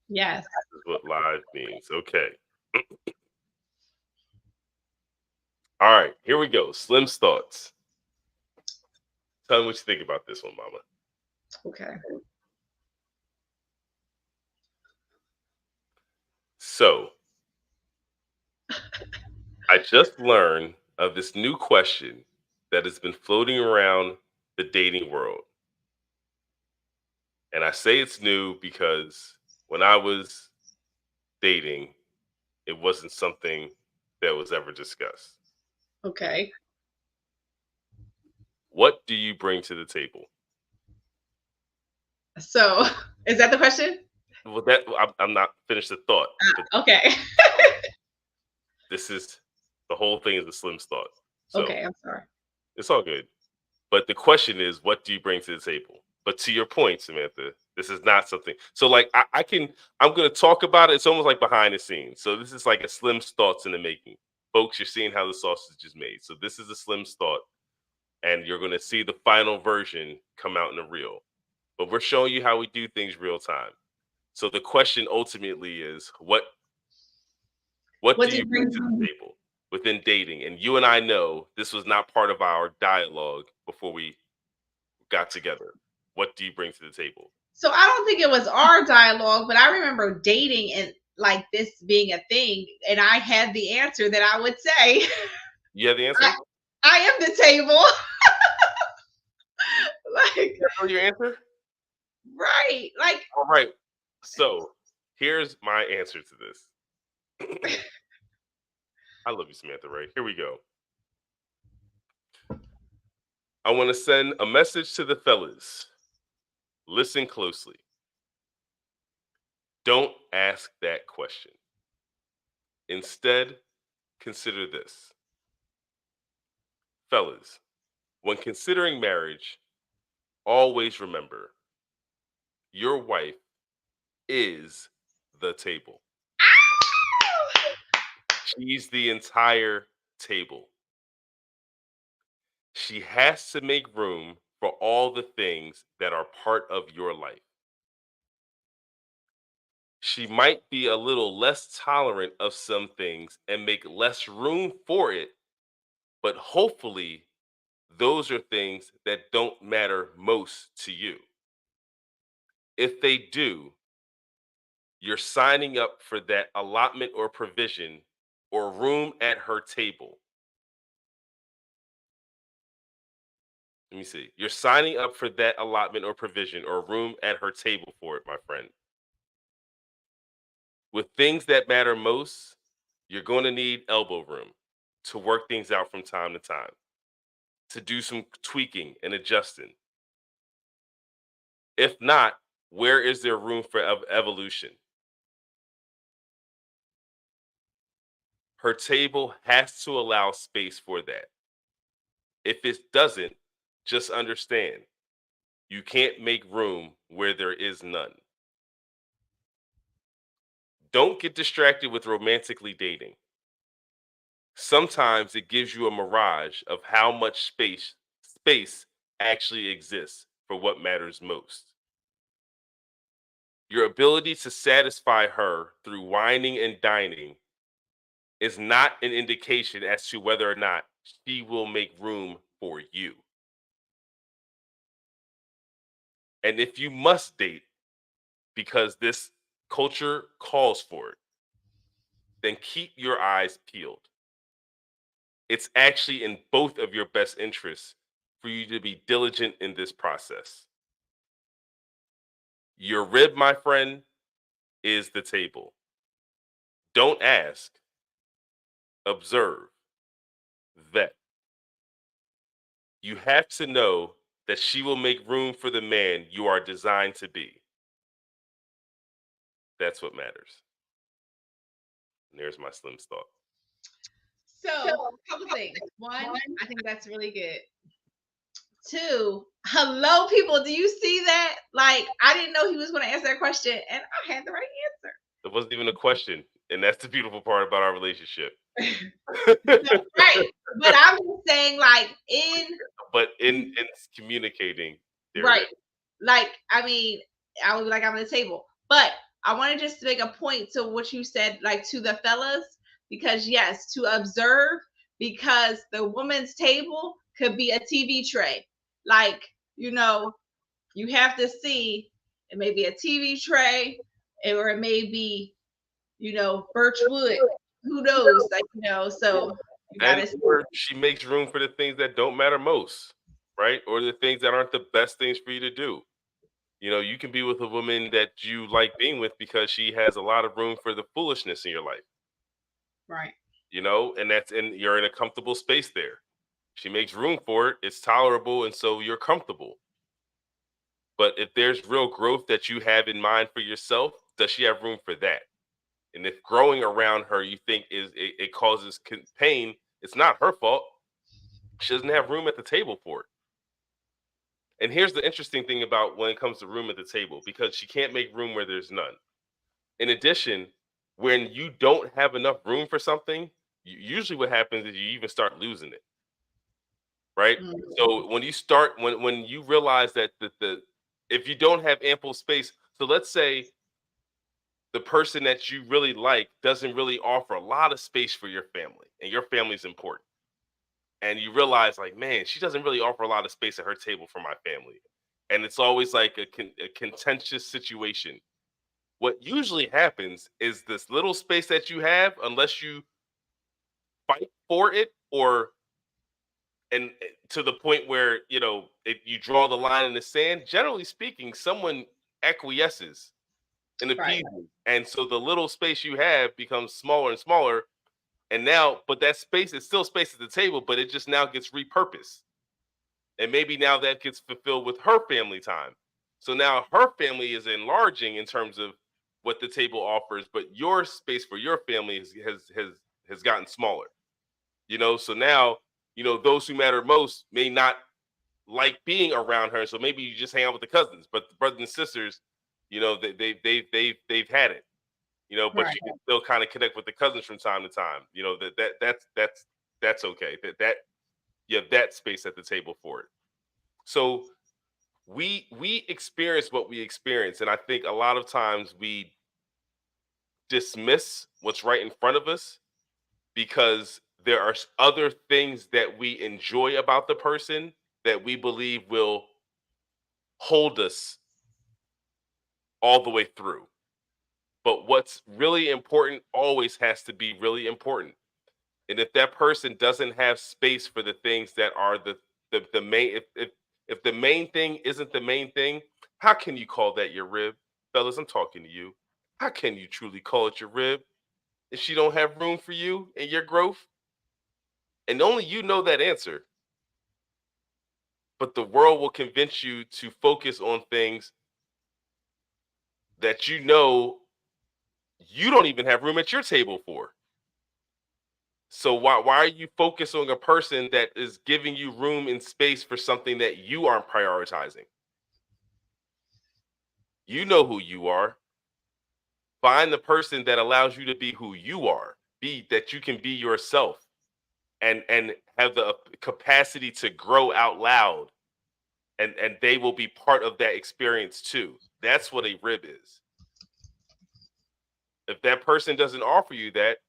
Yes. This is what live means. Okay. All right, here we go. Slim's thoughts. Tell me what you think about this one, Mama. Okay. So, I just learned of this new question that has been floating around the dating world. And I say it's new because when I was dating, it wasn't something that was ever discussed. Okay. What do you bring to the table? So, is that the question? Well, I'm not finished the thought. Okay. This is the whole thing is a Slim's thought. So Okay, I'm sorry. it's all good. But the question is, what do you bring to the table? But to your point, Samantha, this is not something. So like I'm going to talk about it. It's almost like behind the scenes. So this is like a Slim's thoughts in the making. Folks, you're seeing how the sausage is made. So this is a Slim's thought, and you're going to see the final version come out in the reel. But we're showing you how we do things real time. So the question ultimately is, what do you bring to the table within dating? And you and I know this was not part of our dialogue before we got together. What do you bring to the table? So I don't think it was our dialogue, but I remember dating and like this being a thing, and I had the answer that I would say. You have the answer? I am the table. Like, You know your answer? right. Like, All right. So here's my answer to this. I love you, Samantha Ray. Here we go. I want to send a message to the fellas. Listen closely. Don't ask that question. Instead, consider this. Fellas, when considering marriage, always remember your wife is the table. She's the entire table. She has to make room for all the things that are part of your life. She might be a little less tolerant of some things and make less room for it, but hopefully, those are things that don't matter most to you. If they do, you're signing up for that allotment or provision or room at her table. Let me see. You're signing up for that allotment or provision or room at her table for it, my friend. With things that matter most, you're going to need elbow room to work things out from time to time, to do some tweaking and adjusting. If not, where is there room for evolution? Her table has to allow space for that. If it doesn't, just understand you can't make room where there is none. Don't get distracted with romantically dating. Sometimes it gives you a mirage of how much space actually exists for what matters most. Your ability to satisfy her through whining and dining is not an indication as to whether or not she will make room for you. And if you must date because this culture calls for it, then keep your eyes peeled. It's actually in both of your best interests for you to be diligent in this process. Your rib, my friend, is the table. Don't ask, observe, vet. You have to know that she will make room for the man you are designed to be. That's what matters. And there's my Slim's thought. so a couple things. One, I think that's really good. Two, hello, people. Do you see that? Like, I didn't know he was going to answer that question, and I had the right answer. It wasn't even a question. And that's the beautiful part about our relationship. Right. But I'm just saying, like, in communicating. Right. Like, I mean, I would be like, I'm on the table. But I want to just make a point to what you said, like to the fellas, because yes, to observe, because the woman's table could be a TV tray. Like, you have to see it may be a TV tray, or it may be, birch wood. Who knows? Like, so you gotta see. Or she makes room for the things that don't matter most, right? Or the things that aren't the best things for you to do. You can be with a woman that you like being with because she has a lot of room for the foolishness in your life. Right. And you're in a comfortable space there. She makes room for it, it's tolerable, and so you're comfortable. But if there's real growth that you have in mind for yourself, does she have room for that? And if growing around her you think it causes pain, it's not her fault. She doesn't have room at the table for it. And here's the interesting thing about when it comes to room at the table, because she can't make room where there's none. In addition, when you don't have enough room for something, usually what happens is you even start losing it. Right? Mhm. So when you realize that if you don't have ample space, so let's say the person that you really like doesn't really offer a lot of space for your family, and your family's important. And you realize, like, man, she doesn't really offer a lot of space at her table for my family. and it's always like a contentious situation. What usually happens is this little space that you have, unless you fight for it, or and to the point where you draw the line in the sand. Generally speaking, someone acquiesces and Right. appeases, and so the little space you have becomes smaller and smaller. And now, but that space is still space at the table, but it just now gets repurposed. And maybe now that gets fulfilled with her family time. So now her family is enlarging in terms of what the table offers, but your space for your family has gotten smaller. So now, those who matter most may not like being around her. So maybe you just hang out with the cousins, but the brothers and sisters, they've had it. But Right. you can still kind of connect with the cousins from time to time. That's okay. That you have that space at the table for it. So we experience what we experience, and I think a lot of times we dismiss what's right in front of us because there are other things that we enjoy about the person that we believe will hold us all the way through. But what's really important always has to be really important. And if that person doesn't have space for the things that are the main, if the main thing isn't the main thing, how can you call that your rib? Fellas, I'm talking to you. How can you truly call it your rib if she don't have room for you and your growth? And only you know that answer. But the world will convince you to focus on things that you don't even have room at your table for. So why are you focused on a person that is giving you room and space for something that you aren't prioritizing? You know who you are. Find the person that allows you to be who you are. Be that you can be yourself and have the capacity to grow out loud, and they will be part of that experience too. That's what a rib is. If that person doesn't offer you that,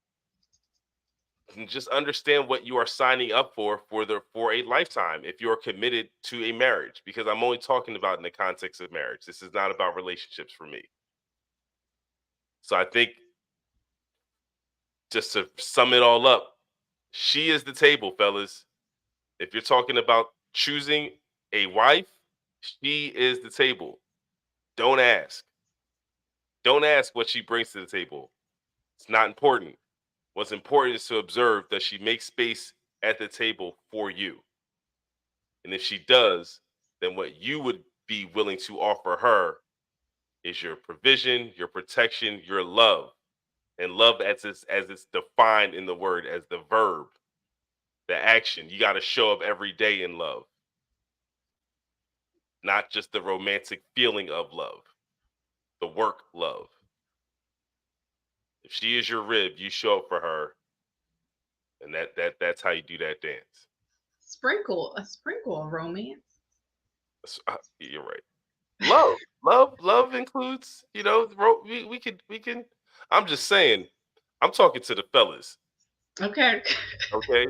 then just understand what you are signing up for a lifetime if you're committed to a marriage, because I'm only talking about in the context of marriage. This is not about relationships for me. So I think, just to sum it all up, she is the table, fellas. If you're talking about choosing a wife, she is the table. Don't ask. Don't ask what she brings to the table. It's not important. What's important is to observe, does she make space at the table for you? And if she does, then what you would be willing to offer her is your provision, your protection, your love. And love, as it's defined in the word, as the verb, the action. You got to show up every day in love, not just the romantic feeling of love, the work love. If she is your rib, you show up for her, and that's how you do that dance. A sprinkle of romance. You're right. Love includes, we can. I'm just saying, I'm talking to the fellas. Okay. Okay.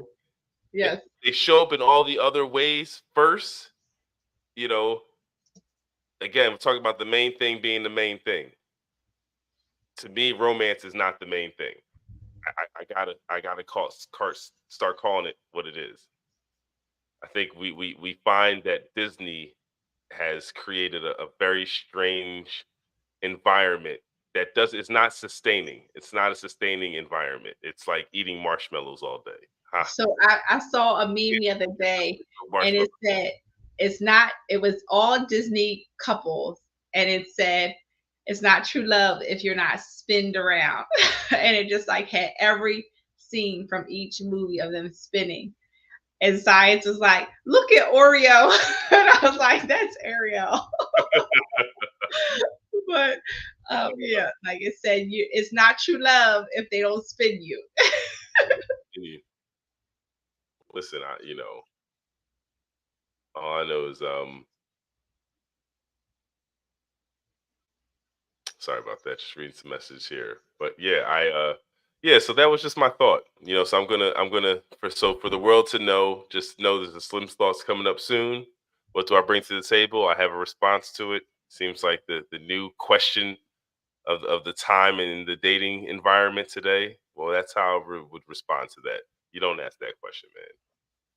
Yes. They show up in all the other ways first. You know, again, we're talking about the main thing being the main thing. To me, romance is not the main thing. I gotta start calling it what it is. I think we find that Disney has created a very strange environment that it's not sustaining. It's not a sustaining environment. It's like eating marshmallows all day. Ha. So I saw a meme the other day, and Marshmallows. it said it was all Disney couples, and it said it's not true love if you're not spinned around. And it just like had every scene from each movie of them spinning. And Science was like, look at Oreo. And I was like, that's Ariel. But yeah, like it said, it's not true love if they don't spin you. Listen, all I know is sorry about that. Just reading some message here. But yeah, so that was just my thought. So I'm gonna for the world to know, just know there's a Slim Thoughts coming up soon. What do I bring to the table? I have a response to it. Seems like the new question of the time in the dating environment today. Well, that's how I would respond to that. You don't ask that question, man.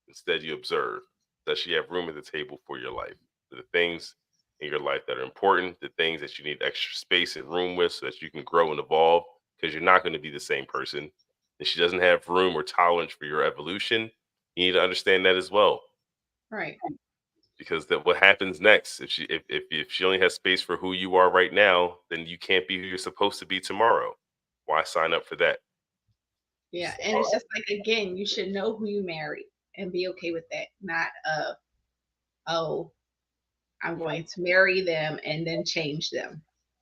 Instead, you observe. Does she have room at the table for your life? The things in your life that are important, the things that you need extra space and room with so that you can grow and evolve, because you're not going to be the same person. And she doesn't have room or tolerance for your evolution. You need to understand that as well. Right. Because that what happens next if she only has space for who you are right now, then you can't be who you're supposed to be tomorrow. Why sign up for that? Yeah, and it's just like, again, you should know who you marry and be okay with that. Not oh, I'm going to marry them and then change them.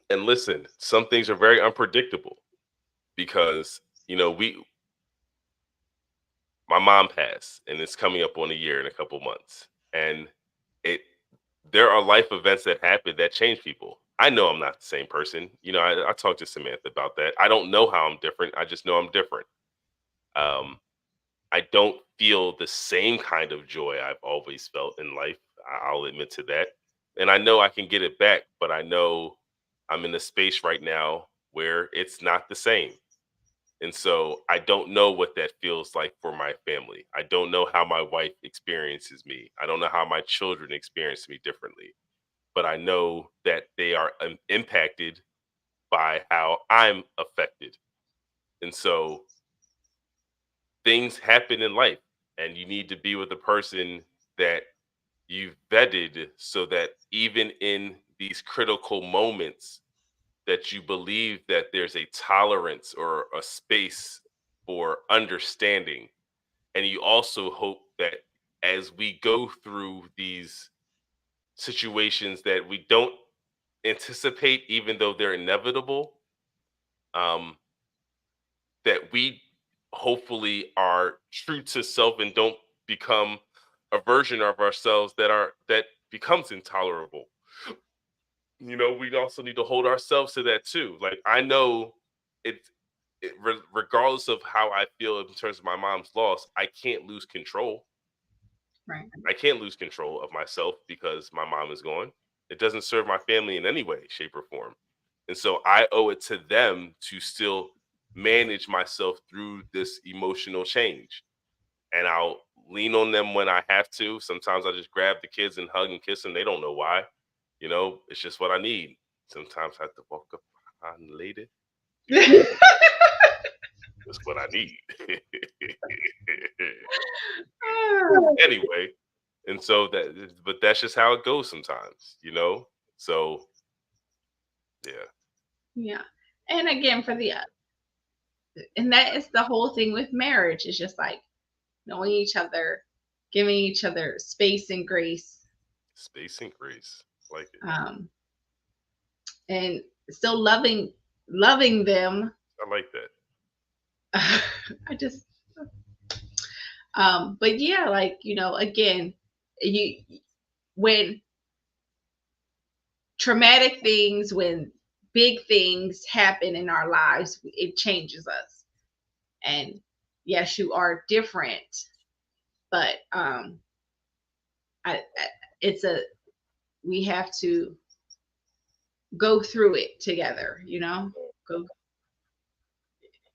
And listen, some things are very unpredictable because we my mom passed and it's coming up on a year in a couple months. And it there are life events that happen that change people. I know I'm not the same person. I talked to Samantha about that. I don't know how I'm different. I just know I'm different. Um, I don't feel the same kind of joy I've always felt in life. I'll admit to that. And I know I can get it back, but I know I'm in a space right now where it's not the same. And so I don't know what that feels like for my family. I don't know how my wife experiences me. I don't know how my children experience me differently. But I know that they are impacted by how I'm affected. And so things happen in life, and you need to be with a person that you've vetted so that even in these critical moments that you believe that there's a tolerance or a space for understanding. And you also hope that as we go through these situations that we don't anticipate, even though they're inevitable, um, that we hopefully are true to self and don't become a version of ourselves that becomes intolerable. We also need to hold ourselves to that too. Like I know it, regardless of how I feel in terms of my mom's loss, I can't lose control. Right. I can't lose control of myself because my mom is gone. It doesn't serve my family in any way, shape, or form. And so I owe it to them to still manage myself through this emotional change. And I'll lean on them when I have to. Sometimes I just grab the kids and hug and kiss them. They don't know why. It's just what I need. Sometimes I have to walk up behind the lady. That's what I need. Anyway, and so but that's just how it goes sometimes. So yeah. Yeah. And again, and that is the whole thing with marriage. It's just like knowing each other, giving each other space and grace, Space and grace. Like it. And still loving them. I like that. I just, but yeah, like, again, when traumatic things, when big things happen in our lives, it changes us. And yes, you are different, but I it's a we have to go through it together. Go.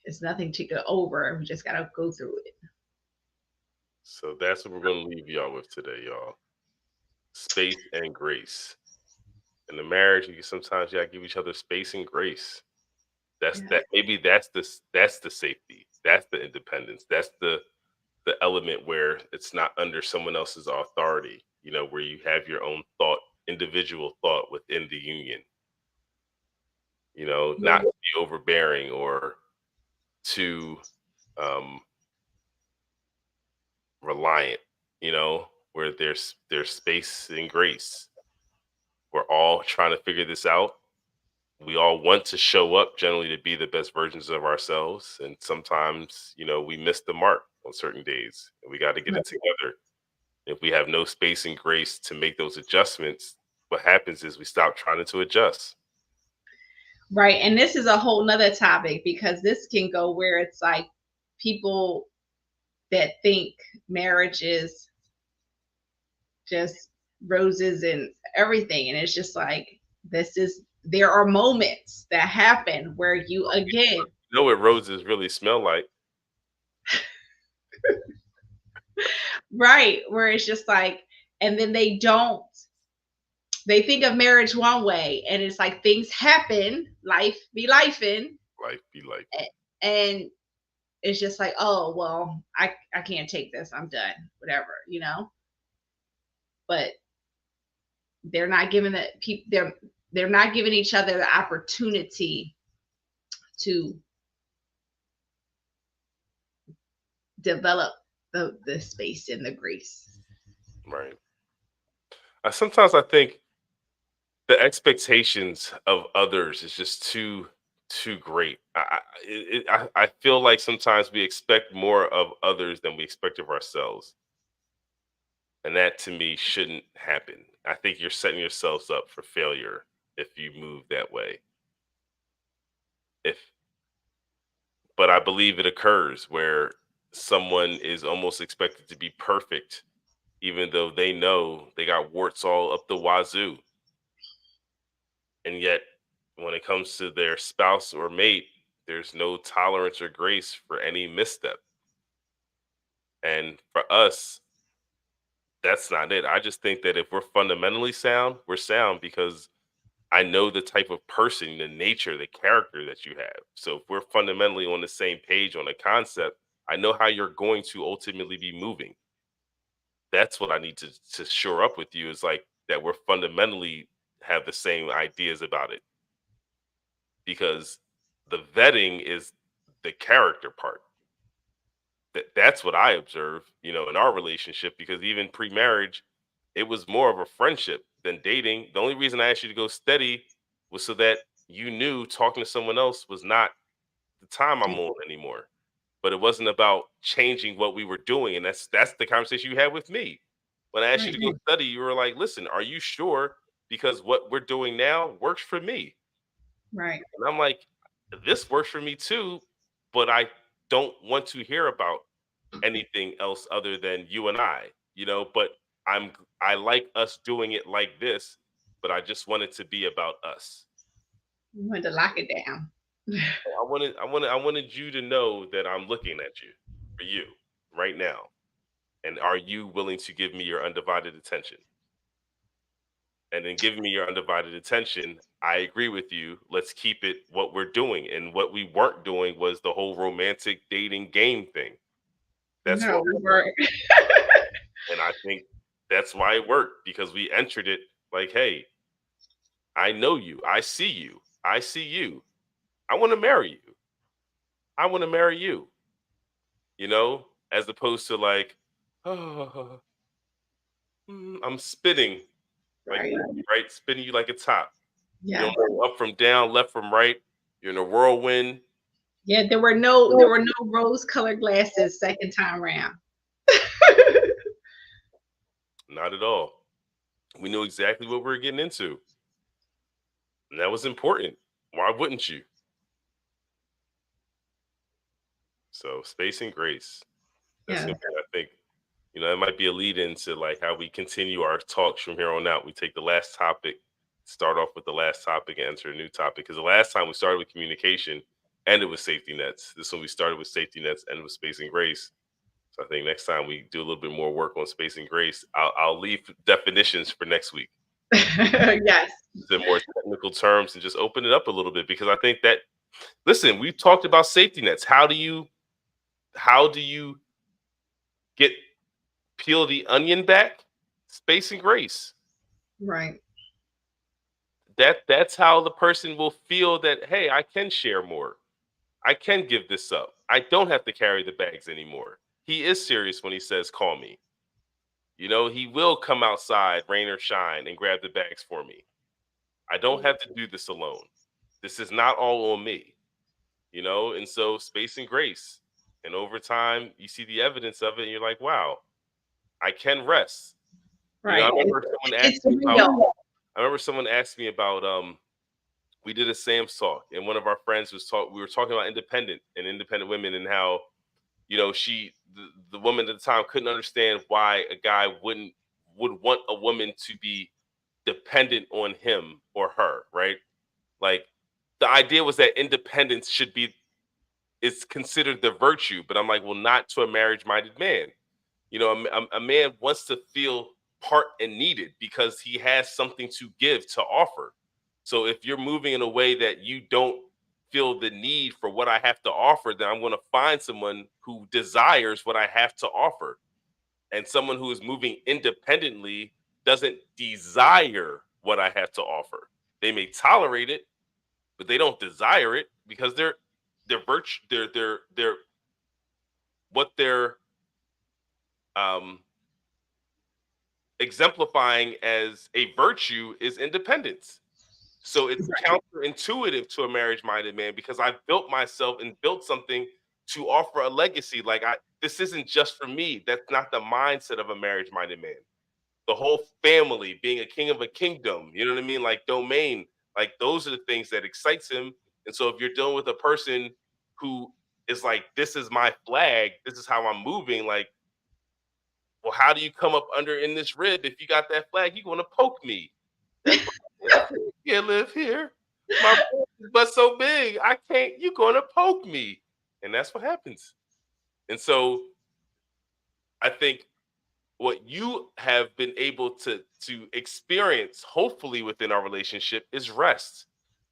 It's nothing to go over. We just gotta go through it. So that's what we're going to leave y'all with today, y'all. Space and grace. In the marriage, sometimes you gotta give each other space and grace. That's Yeah. that. Maybe that's the safety. That's the independence. That's the element where it's not under someone else's authority. Where you have your own thought, individual thought within the union. Not to be overbearing or too um, reliant. Where there's space and grace. We're all trying to figure this out. We all want to show up generally to be the best versions of ourselves, and sometimes we miss the mark on certain days, and we got to get it together. If we have no space and grace to make those adjustments, what happens is we stop trying to adjust. Right. And this is a whole nother topic, because this can go where it's like people that think marriage is just roses and everything. And it's just like, there are moments that happen where you, again, You know what roses really smell like? right, where it's just like, and then they think of marriage one way, and it's like things happen, life be lifing, Life be like. and it's just like, oh well, I can't take this, I'm done, whatever, but they're not giving they're not giving each other the opportunity to develop the space and the grace. Right. Sometimes I think the expectations of others is just too great. I feel like sometimes we expect more of others than we expect of ourselves, and that to me shouldn't happen. I think you're setting yourselves up for failure if you move that way. If But I believe it occurs where someone is almost expected to be perfect, even though they know they got warts all up the wazoo. And yet, when it comes to their spouse or mate, there's no tolerance or grace for any misstep. And for us, that's not it. I just think that if we're fundamentally sound, we're sound because I know the type of person, the nature, the character that you have. So if we're fundamentally on the same page on a concept, I know how you're going to ultimately be moving. That's what I need to shore up with you, is like that we're fundamentally have the same ideas about it, because the vetting is the character part. That's what I observe, in our relationship, because even pre-marriage, it was more of a friendship than dating. The only reason I asked you to go steady was so that you knew talking to someone else was not the time I'm on anymore. But it wasn't about changing what we were doing. And that's the conversation you had with me. When I asked you Right, to go study, you were like, listen, are you sure? Because what we're doing now works for me. right, And I'm like, this works for me too, but I don't want to hear about anything else other than you and but I like us doing it like this, but I just want it to be about us. we wanted to lock it down. I wanted you to know that I'm looking at you for you right now. And are you willing to give me your undivided attention? And in giving me your undivided attention, I agree with you. Let's keep it what we're doing. And what we weren't doing was the whole romantic dating game thing. That's No, what we we weren't. were. And I think that's why it worked, because we entered it like, hey, I know you. I see you. I see you. I want to marry you. I want to marry you, as opposed to like, oh, I'm spinning, like, Right. right? Spinning you like a top. You Yeah. don't know up from down, left from right. You're in a whirlwind. Yeah, there were no rose colored glasses second time round. Not at all. We knew exactly what we were getting into. And that was important. Why wouldn't you? So space and grace. That's Yeah. gonna be, I think, it might be a lead into like how we continue our talks from here on out. We take the last topic, start off with the last topic, and enter a new topic. Because the last time we started with communication, ended with safety nets. This one we started with safety nets, and with space and grace. So I think next time we do a little bit more work on space and grace, I'll leave definitions for next week, Yes. the more technical terms, and just open it up a little bit, because I think that, listen, we've talked about safety nets. How do you get peel the onion back? Space and grace. Right. That's how the person will feel that, hey, I can share more. I can give this up. I don't have to carry the bags anymore. He is serious when he says call me. He will come outside, rain or shine, and grab the bags for me. I don't have to do this alone. This is not all on me. And so space and grace. And over time, you see the evidence of it, and you're like, wow, I can rest. I Right. remember someone It's asked me about real. I remember someone asked me about we did a Sam's talk, and one of our friends we were talking about independent women, and how, the woman at the time couldn't understand why a guy wouldn't would want a woman to be dependent on him or her, right? Like the idea was that independence is considered the virtue, but I'm like, well, not to a marriage-minded man. You know, a man wants to feel part and needed because he has something to give to offer. So if you're moving in a way that you don't feel the need for what I have to offer, then I'm going to find someone who desires what I have to offer. And someone who is moving independently doesn't desire what I have to offer. They may tolerate it, but they don't desire it because their virtue, their what they're um exemplifying as a virtue is independence. So it's counterintuitive to a marriage-minded man because I've built myself and built something to offer a legacy. Like this isn't just for me. That's not the mindset of a marriage-minded man. The whole family, being a king of a kingdom, you know what I mean? Like domain, like those are the things that excites him. And so if you're dealing with a person who is like, this is my flag, this is how I'm moving, like, well, how do you come up under in this rib if you got that flag? You're going to poke me. That's you can't live here. My butt's so big, I can't. You're going to poke me, and that's what happens. And so, I think what you have been able to experience, hopefully within our relationship, is rest.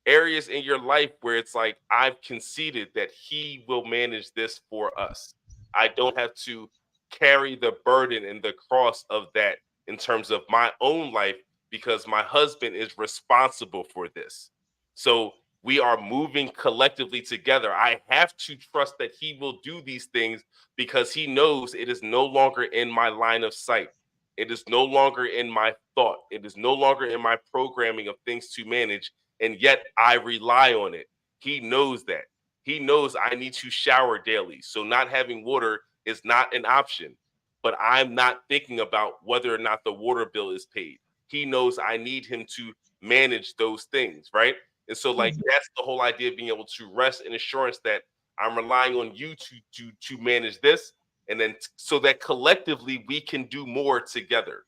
Areas in your life where it's like I've conceded that he will manage this for us. I don't have to carry the burden and the cross of that in terms of my own life because my husband is responsible for this. So we are moving collectively together. I have to trust that he will do these things because he knows it is no longer in my line of sight. It is no longer in my thought. It is no longer in my programming of things to manage. And yet I rely on it. He knows that. He knows I need to shower daily. So not having water is not an option. But I'm not thinking about whether or not the water bill is paid. He knows I need him to manage those things, right? And so, like, that's the whole idea of being able to rest in assurance that I'm relying on you to manage this, and then so that collectively we can do more together.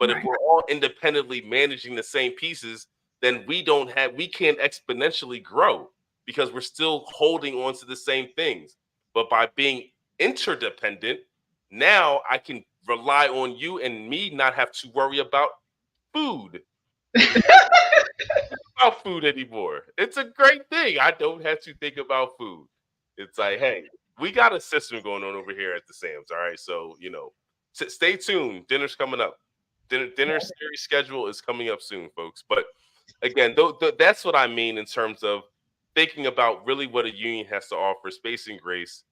But if we're all independently managing the same pieces, then we can't exponentially grow because we're still holding on to the same things. But by being interdependent, now I can rely on you and me, not have to worry about food. About food anymore. It's a great thing. I don't have to think about food. It's like, hey, we got a system going on over here at the Sam's. All right, so stay tuned. Dinner's coming up. Dinner series schedule is coming up soon, folks. But again, that's what I mean in terms of thinking about really what a union has to offer, space and grace.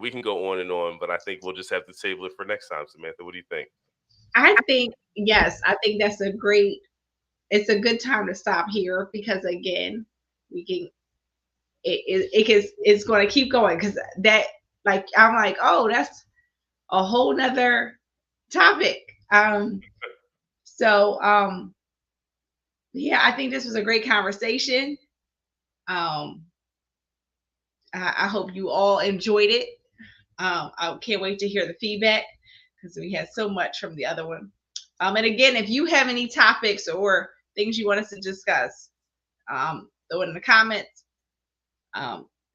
We can go on and on, but I think we'll just have to table it for next time. Samantha, what do you think? I think, yes, I think it's a good time to stop here because again, it's going to keep going because that, like, I'm like, oh, that's a whole nother topic. Yeah, I think this was a great conversation. I hope you all enjoyed it. I can't wait to hear the feedback because we had so much from the other one. And again, if you have any topics or things you want us to discuss, throw it in the comments,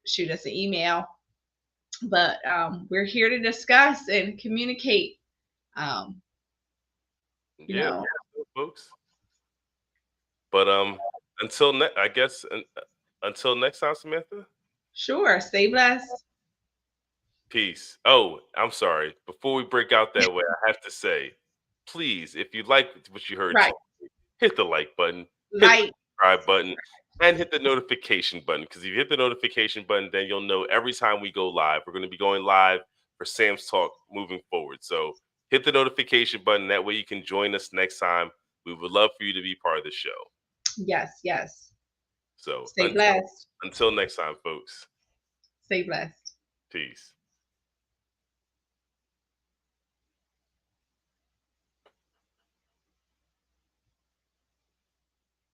shoot us an email. But we're here to discuss and communicate. Folks. But until next time, Samantha. Sure. Stay blessed. Peace. Oh, I'm sorry. Before we break out that way, I have to say, please, if you like what you heard, hit the like button, hit the subscribe button, and hit the notification button. Because if you hit the notification button, then you'll know every time we go live. We're going to be going live for Sam's Talk moving forward. So hit the notification button. That way you can join us next time. We would love for you to be part of the show. Yes, yes. So stay blessed. Until next time, folks. Stay blessed. Peace.